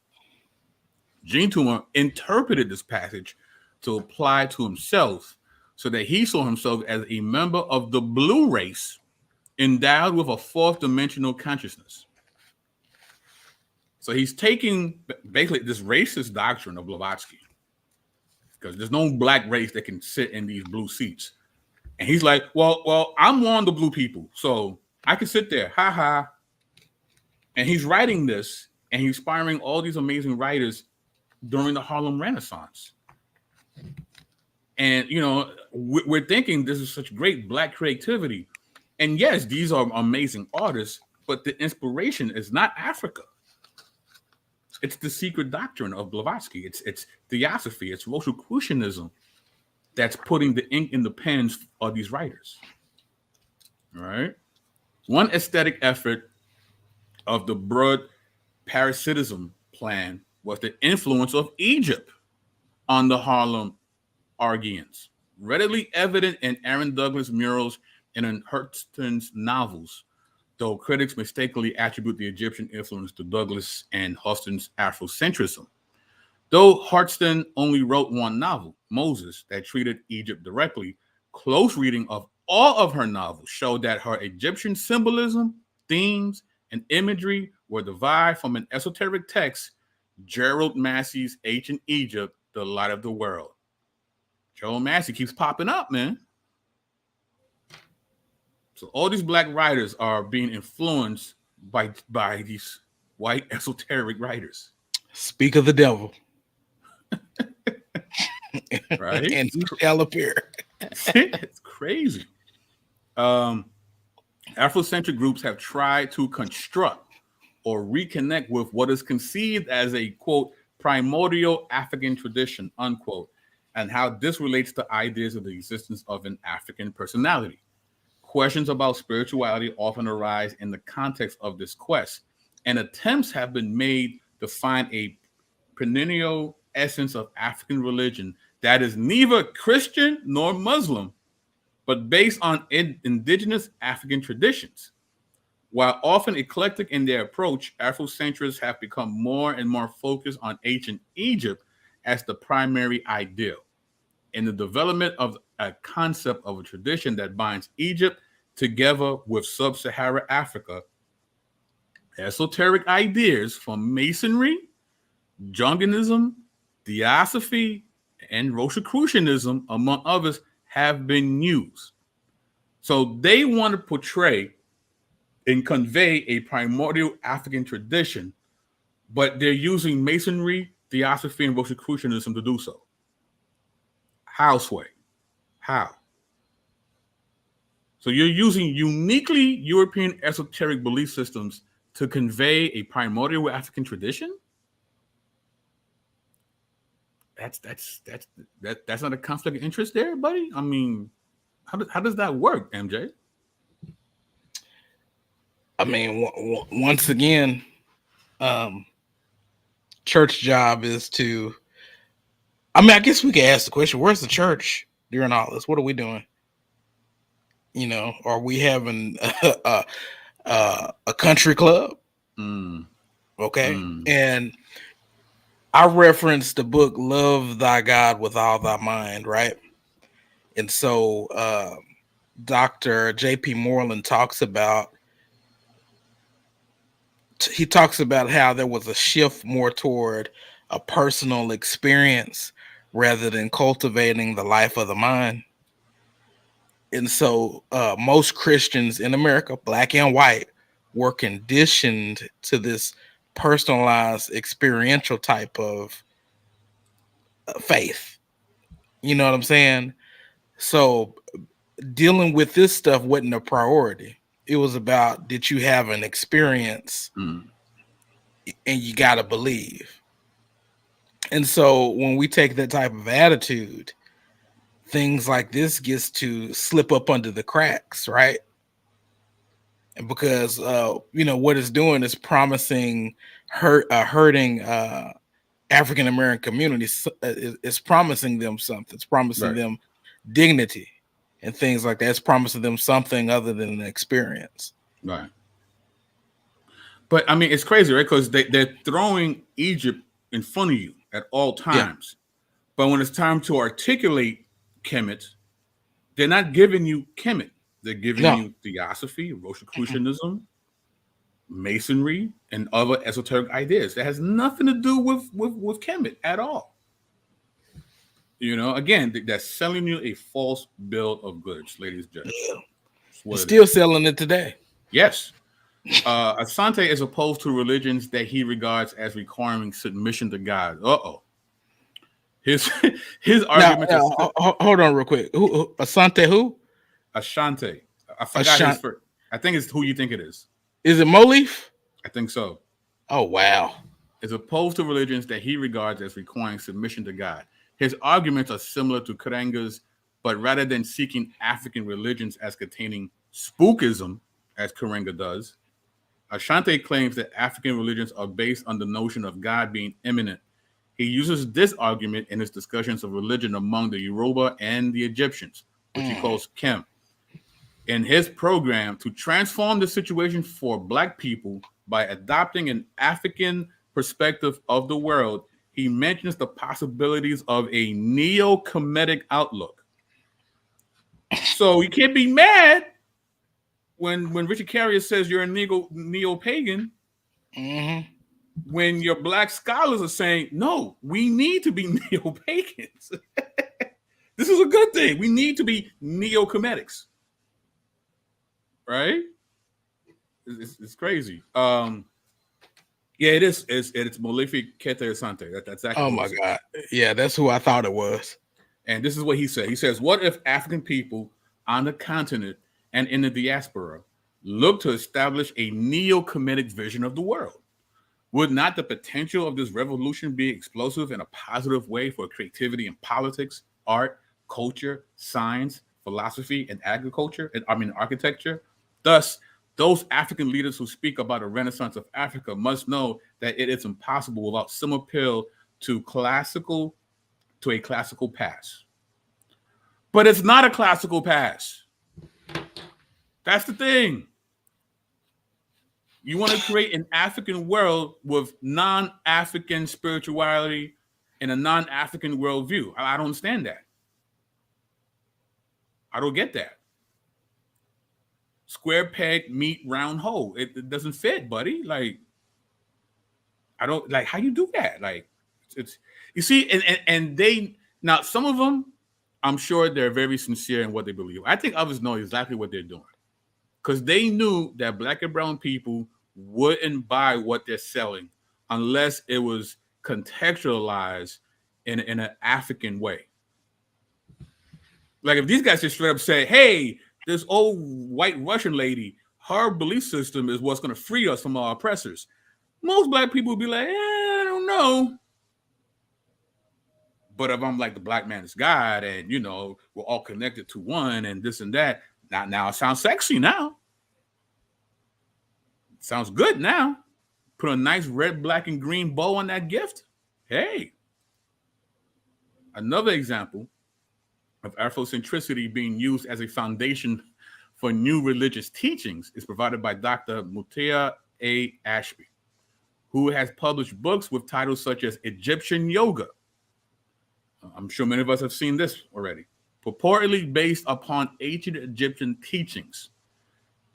Gene Toomer interpreted this passage to apply to himself, so that he saw himself as a member of the blue race endowed with a fourth dimensional consciousness. So he's taking basically this racist doctrine of Blavatsky, because there's no black race that can sit in these blue seats. And he's like, well, I'm one of the blue people, so I can sit there. Ha ha. And he's writing this, and he's inspiring all these amazing writers during the Harlem Renaissance. And, we're thinking this is such great black creativity. And yes, these are amazing artists, but the inspiration is not Africa. It's the secret doctrine of Blavatsky. It's theosophy. It's Rosicrucianism that's putting the ink in the pens of these writers. All right. One aesthetic effort of the broad parasitism plan was the influence of Egypt on the Harlem Argians, readily evident in Aaron Douglas' murals and in Hurston's novels, though critics mistakenly attribute the Egyptian influence to Douglas and Hurston's Afrocentrism. Though Hurston only wrote one novel, Moses, that treated Egypt directly, close reading of all of her novels showed that her Egyptian symbolism, themes, and imagery were derived from an esoteric text, Gerald Massey's Ancient Egypt, the Light of the World. Gerald Massey keeps popping up, man. So all these black writers are being influenced by these white esoteric writers. Speak of the devil. Right? And he shall appear. It's crazy. Afrocentric groups have tried to construct or reconnect with what is conceived as a, quote, primordial African tradition, unquote, and how this relates to ideas of the existence of an African personality. Questions about spirituality often arise in the context of this quest, and attempts have been made to find a perennial essence of African religion that is neither Christian nor Muslim, but based on indigenous African traditions. While often eclectic in their approach, Afrocentrists have become more and more focused on ancient Egypt as the primary ideal. In the development of a concept of a tradition that binds Egypt together with sub-Saharan Africa, esoteric ideas from Masonry, Jungianism, Theosophy, and Rosicrucianism, among others, have been used. So they want to portray and convey a primordial African tradition, but they're using Masonry, Theosophy, and Rosicrucianism to do so. How, Sway? How? So you're using uniquely European esoteric belief systems to convey a primordial African tradition? That's not a conflict of interest there, buddy. I mean, how does that work, MJ? I mean, once again, church job is to. I mean, I guess we could ask the question: where's the church during all this? What are we doing? You know, are we having a country club? Okay, and I referenced the book "Love Thy God with All Thy Mind," right? And so, Dr. J.P. Moreland talks about how there was a shift more toward a personal experience rather than cultivating the life of the mind. And so most Christians in America, black and white, were conditioned to this personalized experiential type of faith. You know what I'm saying? So dealing with this stuff wasn't a priority. It was about, did you have an experience? And you got to believe. And so when we take that type of attitude, things like this gets to slip up under the cracks, right? And because what it's doing is hurting African American communities. It's promising them something. It's promising them dignity and things like that. It's promising them something other than an experience. Right. But I mean, it's crazy, right? Because they're throwing Egypt in front of you at all times. Yeah. But when it's time to articulate Kemet, they're not giving you Kemet. They're giving you Theosophy, Rosicrucianism, Masonry, and other esoteric ideas. That has nothing to do with Kemet at all. You know, again, they're selling you a false bill of goods, ladies and gentlemen. Yeah. Still selling it today. Yes. Asante is opposed to religions that he regards as requiring submission to God. His argument is... Hold on real quick. Who Asante who? Ashanti. I forgot his first. I think it's who you think it is. Is it Molif? I think so. Oh, wow. Is opposed to religions that he regards as requiring submission to God. His arguments are similar to Karenga's, but rather than seeking African religions as containing spookism, as Karenga does, Ashanti claims that African religions are based on the notion of God being immanent. He uses this argument in his discussions of religion among the Yoruba and the Egyptians, which he calls Kem. In his program to transform the situation for Black people by adopting an African perspective of the world, he mentions the possibilities of a neo-Kemetic outlook. So you can't be mad when Richard Carrier says you're a neo-pagan, when your Black scholars are saying, no, we need to be neo-pagans. This is a good thing. We need to be neo-Kemetics. Right? It's crazy. Yeah, it is. It's Molefi Kete Asante. That's exactly. Oh my God. Yeah, that's who I thought it was. And this is what he said. He says, what if African people on the continent and in the diaspora look to establish a neo-Kemetic vision of the world? Would not the potential of this revolution be explosive in a positive way for creativity in politics, art, culture, science, philosophy, and architecture? Thus, those African leaders who speak about a renaissance of Africa must know that it is impossible without some appeal to a classical past. But it's not a classical past. That's the thing. You want to create an African world with non-African spirituality and a non-African worldview. I don't understand that. I don't get that. Square peg, meet round hole. It doesn't fit, buddy. Like, I don't like how you do that. Like, it's you see, and they now some of them, I'm sure they're very sincere in what they believe. I think others know exactly what they're doing because they knew that Black and brown people wouldn't buy what they're selling unless it was contextualized in an African way. Like if these guys just straight up say, "Hey, This old white Russian lady, her belief system is what's going to free us from our oppressors. Most black people would be like, I don't know. But if I'm like the black man is God and, you know, we're all connected to one and this and that, now it sounds sexy now. It sounds good now. Put a nice red, black, and green bow on that gift. Hey. Another example of Afrocentricity being used as a foundation for new religious teachings is provided by Dr. Mutea A. Ashby, who has published books with titles such as Egyptian Yoga. I'm sure many of us have seen this already. Purportedly based upon ancient Egyptian teachings.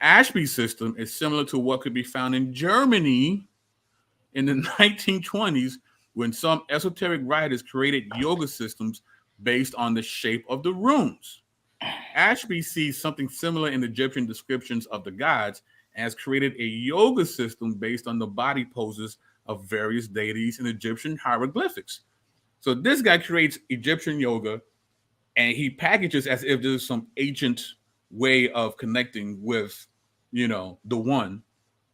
Ashby's system is similar to what could be found in Germany in the 1920s when some esoteric writers created yoga systems based on the shape of the runes. Ashby sees something similar in Egyptian descriptions of the gods and has created a yoga system based on the body poses of various deities in Egyptian hieroglyphics. So this guy creates Egyptian yoga and he packages as if there's some ancient way of connecting with, you know, the one,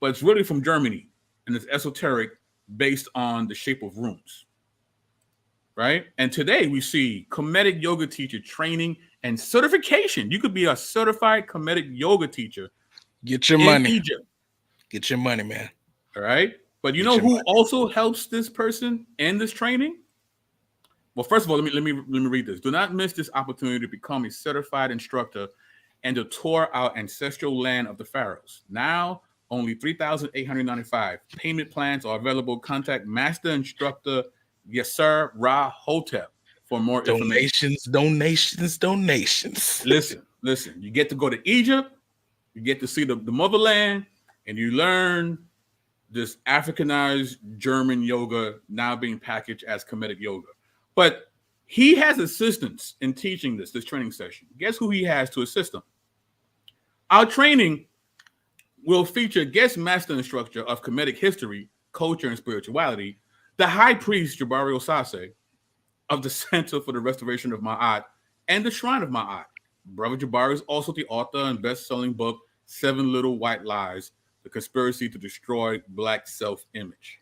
but it's really from Germany and it's esoteric based on the shape of runes. Right? And today we see Kemetic yoga teacher training and certification. You could be a certified Kemetic yoga teacher. Get your money. Egypt. Get your money, man. All right. But you know who also helps this person in this training? Well, first of all, let me read this. Do not miss this opportunity to become a certified instructor and to tour our ancestral land of the pharaohs. Now, only $3,895. Payment plans are available. Contact Master Instructor Yasser Ra Hotep for more information. Donations. Listen. You get to go to Egypt, you get to see the motherland, and you learn this Africanized German yoga now being packaged as Kemetic yoga. But he has assistants in teaching this training session. Guess who he has to assist him? Our training will feature guest master instructor of Kemetic history, culture, and spirituality, the High Priest Jabari Osase of the Center for the Restoration of Ma'at and the Shrine of Ma'at. Brother Jabari is also the author and best-selling book, 7 Little White Lies, The Conspiracy to Destroy Black Self-Image.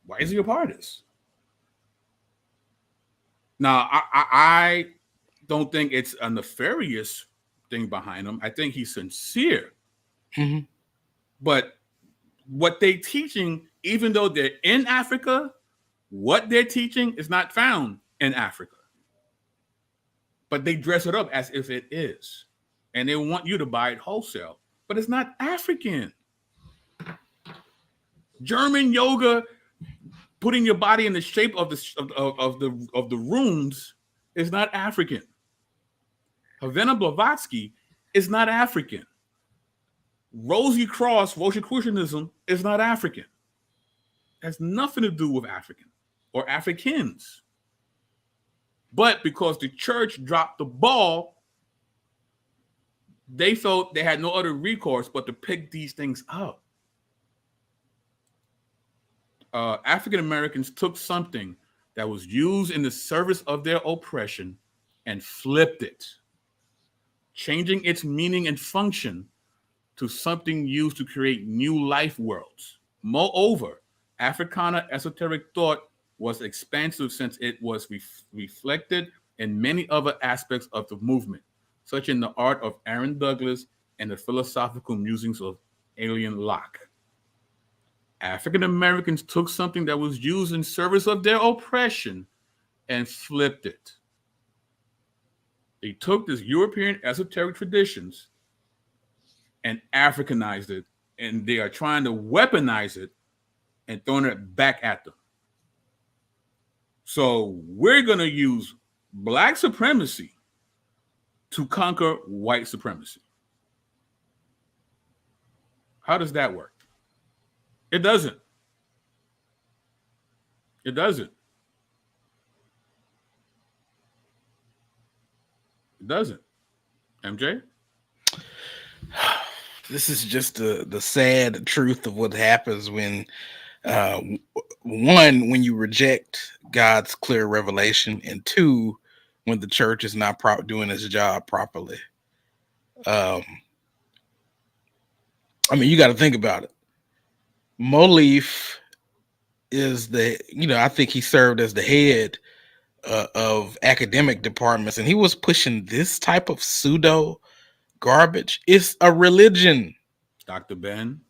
Why is he a part of this? Now, I don't think it's a nefarious thing behind him. I think he's sincere. Mm-hmm. But what they're teaching, even though they're in Africa, what they're teaching is not found in Africa. But they dress it up as if it is. And they want you to buy it wholesale. But it's not African. German yoga, putting your body in the shape of the runes, is not African. Havana Blavatsky is not African. Rosicrucianism is not African. It has nothing to do with African or Africans. But because the church dropped the ball, they felt they had no other recourse but to pick these things up. African Americans took something that was used in the service of their oppression and flipped it, changing its meaning and function to something used to create new life worlds. Moreover, Africana esoteric thought was expansive since it was reflected in many other aspects of the movement, such in the art of Aaron Douglas and the philosophical musings of Alien Locke. African Americans took something that was used in service of their oppression and flipped it. They took this European esoteric traditions and Africanized it, and they are trying to weaponize it and throwing it back at them. So we're going to use black supremacy to conquer white supremacy. How does that work? It doesn't. It doesn't. It doesn't. MJ? This is just the sad truth of what happens when, one, when you reject God's clear revelation, and two, when the church is not doing its job properly. I mean, you got to think about it. Moleef is I think he served as the head of academic departments, and he was pushing this type of pseudo garbage. It's a religion. Dr. Ben,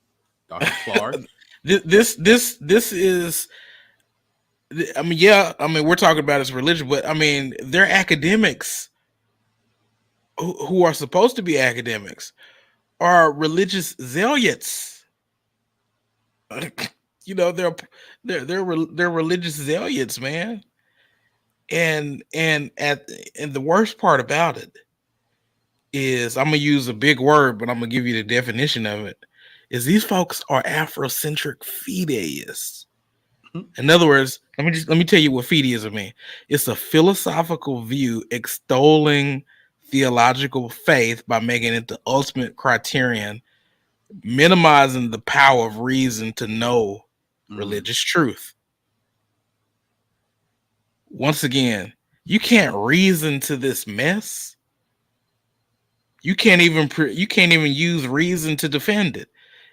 Dr. Clark. This is. I mean, we're talking about his religion, but I mean, they're academics who are supposed to be academics are religious zealots. They're religious zealots, man. And the worst part about it is, I'm gonna use a big word, but I'm gonna give you the definition of it. Is these folks are Afrocentric fideists. In other words, let me tell you what fideism means. It's a philosophical view extolling theological faith by making it the ultimate criterion, minimizing the power of reason to know religious truth. Once again, you can't reason to this mess. You can't even use reason to defend it.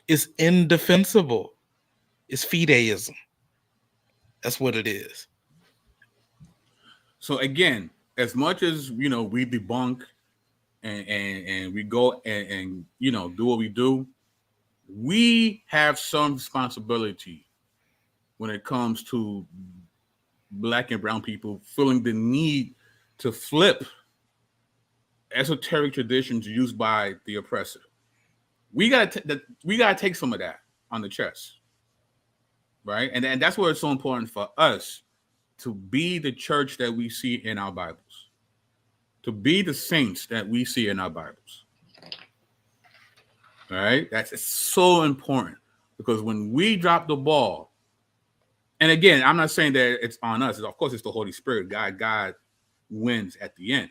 It's indefensible. It's fideism. That's what it is. So again, as much as we debunk and we go and do what we do, we have some responsibility when it comes to Black and brown people feeling the need to flip esoteric traditions used by the oppressor. We gotta take some of that on the chest, right? And that's where it's so important for us to be the church that we see in our Bibles, to be the saints that we see in our Bibles. All right, that's so important, because when we drop the ball, and again, I'm not saying that it's on us. Of course, it's the Holy Spirit. God wins at the end.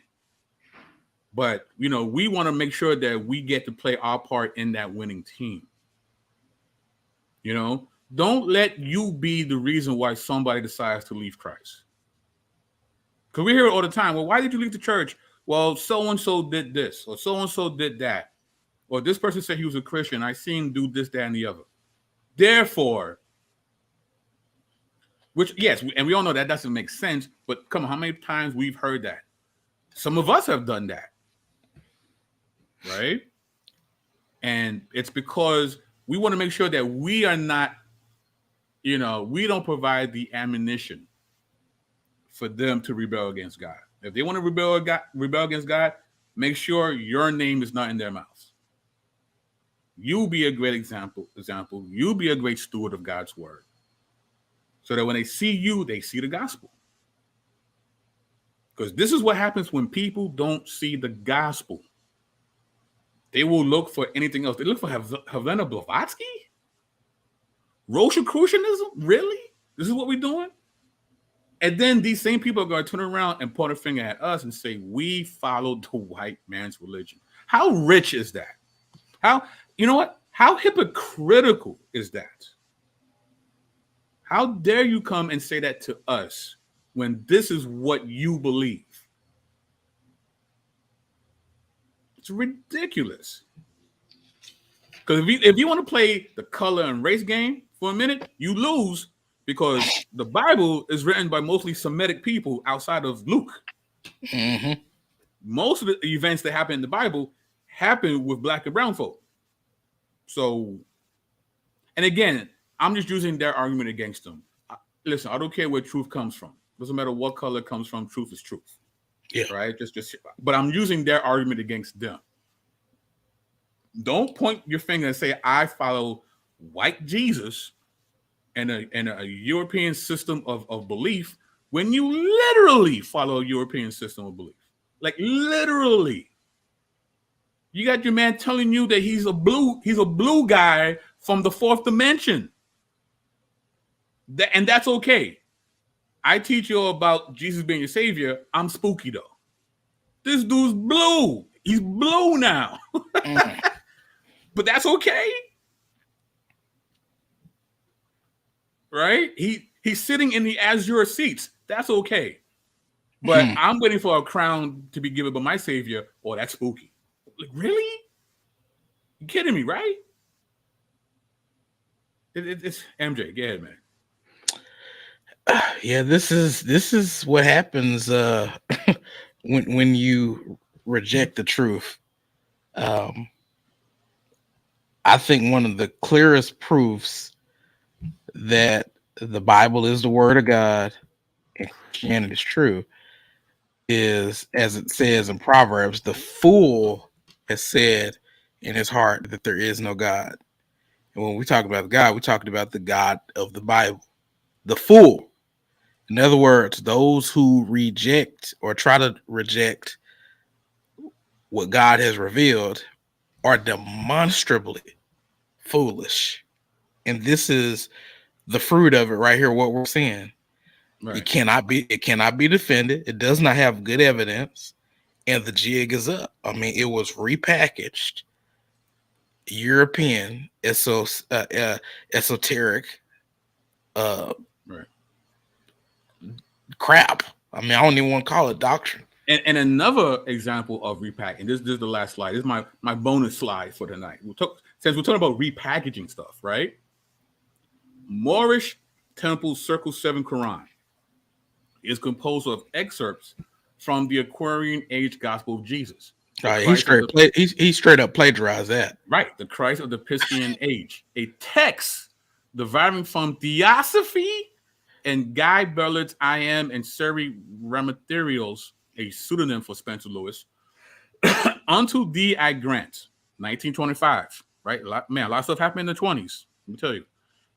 But, we want to make sure that we get to play our part in that winning team. Don't let you be the reason why somebody decides to leave Christ. Because we hear it all the time. Well, why did you leave the church? Well, so-and-so did this, or so-and-so did that. Or this person said he was a Christian. I seen him do this, that, and the other. Therefore, which, yes, and we all know that doesn't make sense, but come on, how many times we've heard that? Some of us have done that, right? And it's because we want to make sure that we are not, we don't provide the ammunition for them to rebel against God. If they want to rebel against God, make sure your name is not in their mouths. You be a great example. You be a great steward of God's word, so that when they see you, they see the gospel. Because this is what happens when people don't see the gospel. They will look for anything else. They look for Helena Blavatsky? Rosicrucianism? Really? This is what we're doing? And then these same people are going to turn around and point a finger at us and say, we followed the white man's religion. How rich is that? How hypocritical is that? How dare you come and say that to us when this is what you believe? It's ridiculous. Because if you want to play the color and race game for a minute, you lose, because the Bible is written by mostly Semitic people outside of Luke. Mm-hmm. Most of the events that happen in the Bible happen with Black and brown folk. So, and again, I'm just using their argument against them. Listen, I don't care where truth comes from. Doesn't matter what color it comes from. Truth is truth. Yeah. Right. But I'm using their argument against them. Don't point your finger and say I follow white Jesus and a European system of belief when you literally follow a European system of belief. Like literally. You got your man telling you that he's a blue guy from the fourth dimension. And that's okay. I teach you about Jesus being your savior. I'm spooky though. This dude's blue. He's blue now. But that's okay. Right? He's sitting in the azure seats. That's okay. But I'm waiting for a crown to be given by my savior. Oh, that's spooky. Like, really? You kidding me, right? It's MJ. Go ahead, man. Yeah, this is what happens when you reject the truth. I think one of the clearest proofs that the Bible is the word of God and Christianity is true is, as it says in Proverbs, the fool has said in his heart that there is no God. And when we talk about God, we're talking about the God of the Bible. The fool. In other words, those who reject or try to reject what God has revealed are demonstrably foolish. And this is the fruit of it right here, what we're seeing. Right. It cannot be defended. It does not have good evidence. And the jig is up. I mean, it was repackaged European esoteric right. crap. I mean, I don't even want to call it doctrine. And another example of repacking. This is the last slide. This is my bonus slide for tonight. Since we're talking about repackaging stuff, right? Moorish Temple Circle 7 Quran is composed of excerpts from the Aquarian Age Gospel of Jesus. He straight up plagiarized that. Right, the Christ of the Piscean Age, a text deriving from Theosophy and Guy Berlett's I Am and Seri Ramatherial's, a pseudonym for Spencer Lewis, unto thee I grant, 1925, right? A lot of stuff happened in the 20s, let me tell you.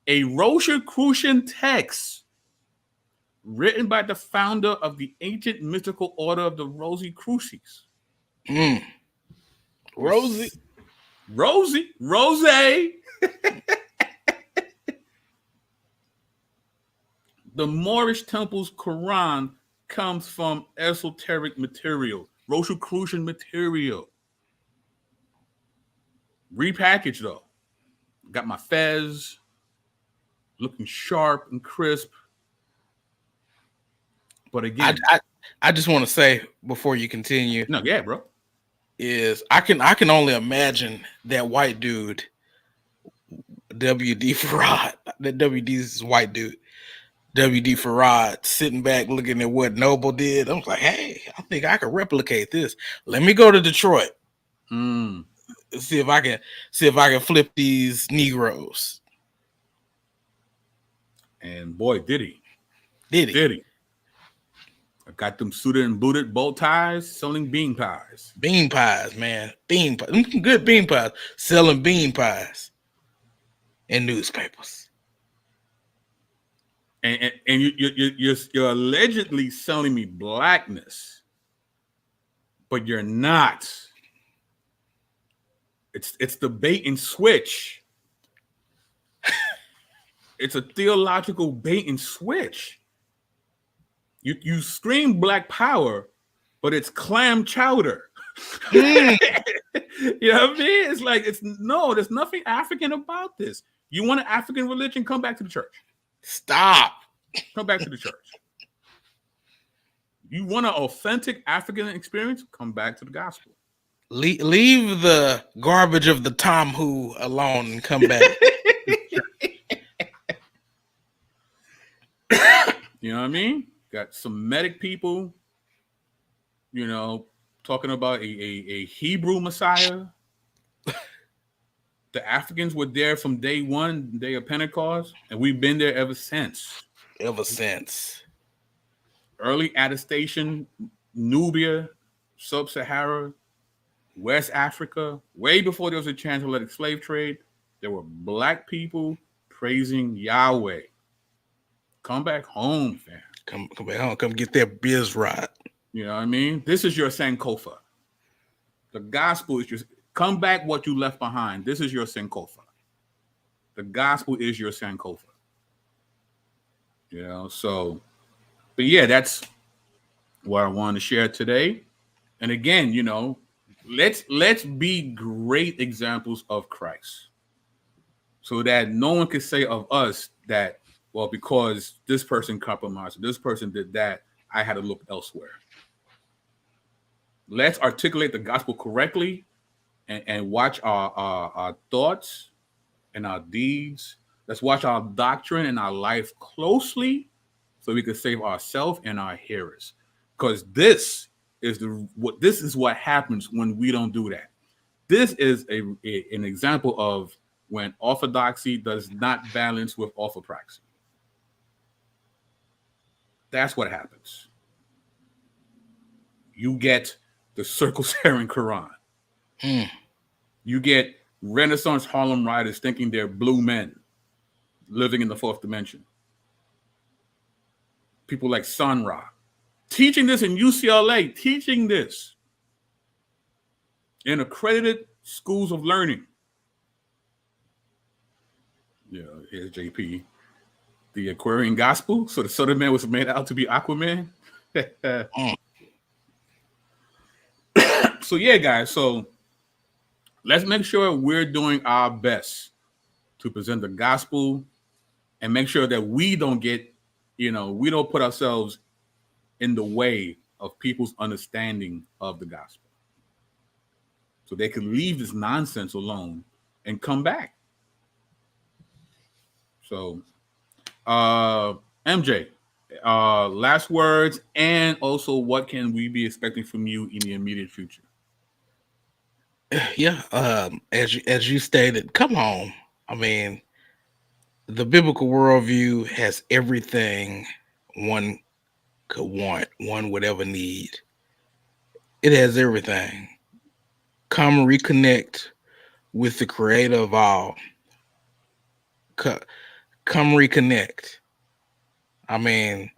A Rosicrucian text written by the founder of the ancient mystical order of the Rosicruces. Rosie. The Moorish temple's Quran comes from esoteric material, Rosicrucian material. Repackaged though. Got my fez, looking sharp and crisp. But again, I just want to say before you continue. No, yeah, bro. Is I can only imagine that white dude, WD Farad, that WD's white dude, WD Farad, sitting back looking at what Noble did. I was like, hey, I think I can replicate this. Let me go to Detroit. See if I can flip these Negroes. And boy, did he. Did he? I got them suited and booted bow ties, selling bean pies. Bean pies, man. Bean pies. Good bean pies. Selling bean pies in newspapers. And you're allegedly selling me blackness, but you're not. It's the bait and switch. It's a theological bait and switch. You scream black power, but it's clam chowder. You know what I mean? It's like there's nothing African about this. You want an African religion? Come back to the church. Stop. Come back to the church. You want an authentic African experience? Come back to the gospel. Leave the garbage of the Tom Who alone and come back. You know what I mean? Got some Kemetic people, talking about a Hebrew Messiah. The Africans were there from day one, day of Pentecost, and we've been there ever since. Early attestation, Nubia, Sub-Sahara, West Africa, way before there was a transatlantic slave trade, there were black people praising Yahweh. Come back home, fam. Come back home. Come get that biz right. You know what I mean? This is your Sankofa. The gospel is your come back what you left behind. This is your Sankofa. The gospel is your Sankofa. So, but yeah, that's what I wanted to share today. And again, let's be great examples of Christ, so that no one can say of us that, well, because this person compromised, this person did that, I had to look elsewhere. Let's articulate the gospel correctly and watch our thoughts and our deeds. Let's watch our doctrine and our life closely so we can save ourselves and our hearers. Because this is what happens when we don't do that. This is an example of when orthodoxy does not balance with orthopraxy. That's what happens. You get the circle-sharing Quran. You get Renaissance Harlem writers thinking they're blue men living in the fourth dimension. People like Sun Ra teaching this in UCLA, teaching this in accredited schools of learning. Yeah, here's JP. The Aquarian Gospel. So the Southern Man was made out to be Aquaman. So yeah, guys. So let's make sure we're doing our best to present the gospel and make sure that we don't get, we don't put ourselves in the way of people's understanding of the gospel. So they can leave this nonsense alone and come back. So, MJ, last words, and also what can we be expecting from you in the immediate future? Yeah, as you stated, come on. I mean, the biblical worldview has everything one could want, one would ever need. It has everything. Come reconnect with the creator of all. Come reconnect. I mean,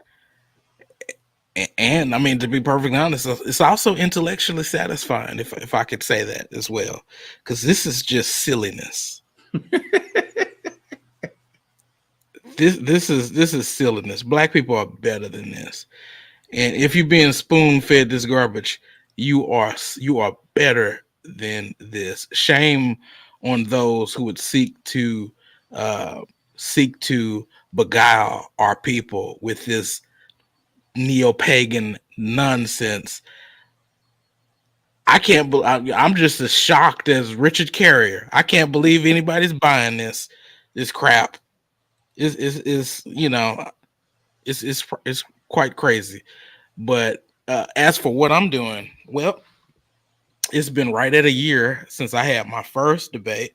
and I mean, to be perfectly honest, it's also intellectually satisfying, if I could say that as well, because this is just silliness. This is silliness. Black people are better than this, and if you're being spoon fed this garbage, you are better than this. Shame on those who would seek to beguile our people with this neo-pagan nonsense. I can't believe. I'm just as shocked as Richard Carrier. I can't believe anybody's buying this crap. It's quite crazy. But as for what I'm doing, well, it's been right at a year since I had my first debate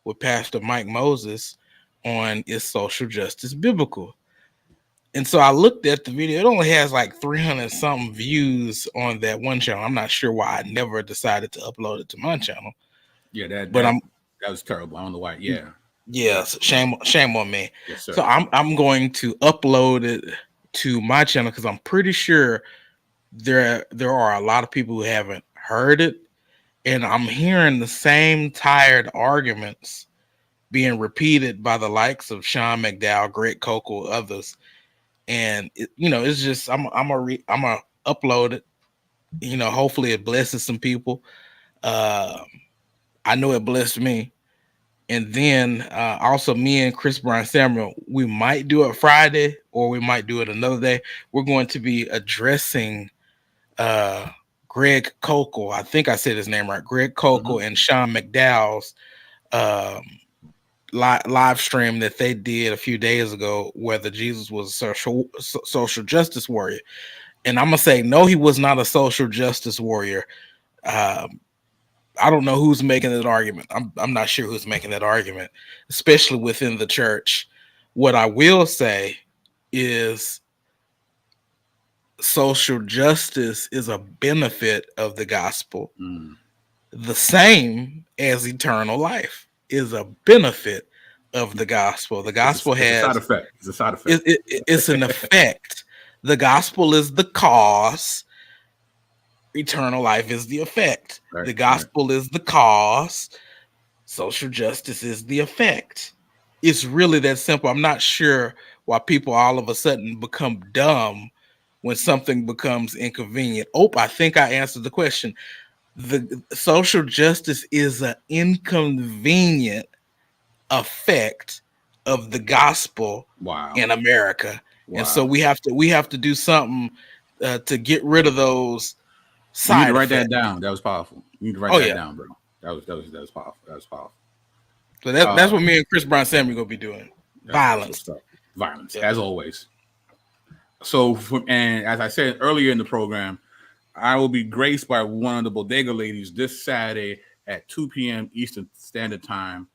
with Pastor Mike Moses on Is Social Justice Biblical? And so I looked at the video. It only has like 300 something views on that one channel. I'm not sure why I never decided to upload it to my channel. Yeah, that was terrible. I don't know why. Yeah. Yes, shame on me. Yes, sir. So I'm going to upload it to my channel because I'm pretty sure there are a lot of people who haven't heard it, and I'm hearing the same tired arguments being repeated by the likes of Sean McDowell, Greg Kokel, others. And it's just I'm gonna upload it. Hopefully it blesses some people. I know it blessed me. And then also me and Chris Brian Samuel, we might do it Friday or we might do it another day. We're going to be addressing Greg Kokel. I think I said his name right. Greg Kokel and Sean McDowell's live stream that they did a few days ago, whether Jesus was a social justice warrior. And I'm going to say, no, he was not a social justice warrior. I don't know who's making that argument. I'm not sure who's making that argument, especially within the church. What I will say is social justice is a benefit of the gospel. The same as eternal life is a benefit of the gospel. The gospel has a side effect. It's a side effect. It's an effect. The gospel is the cause. Eternal life is the effect. Right, the gospel is the cause. Social justice is the effect. It's really that simple. I'm not sure why people all of a sudden become dumb when something becomes inconvenient. I think I answered the question. The social justice is an inconvenient effect of the gospel in America. Wow. And so we have to do something to get rid of those side You need to write effects. that down. That was powerful. You need to write that down, bro. That was powerful. That was powerful. So that's what me and Chris Brown Samuel gonna be doing. Violence, as always. So, and as I said earlier in the program, I will be graced by one of the bodega ladies this Saturday at 2 p.m. Eastern Standard Time,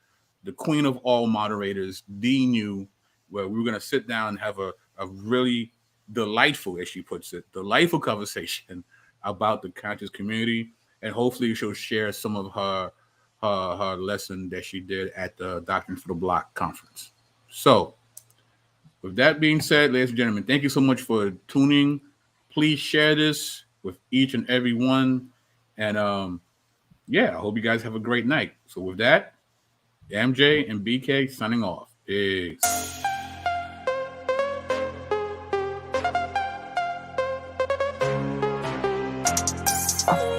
the queen of all moderators, Dee New, where we're going to sit down and have a really delightful, as she puts it, delightful conversation about the conscious community. And hopefully she'll share some of her lesson that she did at the Doctrine for the Block conference. So, with that being said, ladies and gentlemen, thank you so much for tuning. Please share this with each and every one. And I hope you guys have a great night. So with that, MJ and BK signing off. Peace. Oh.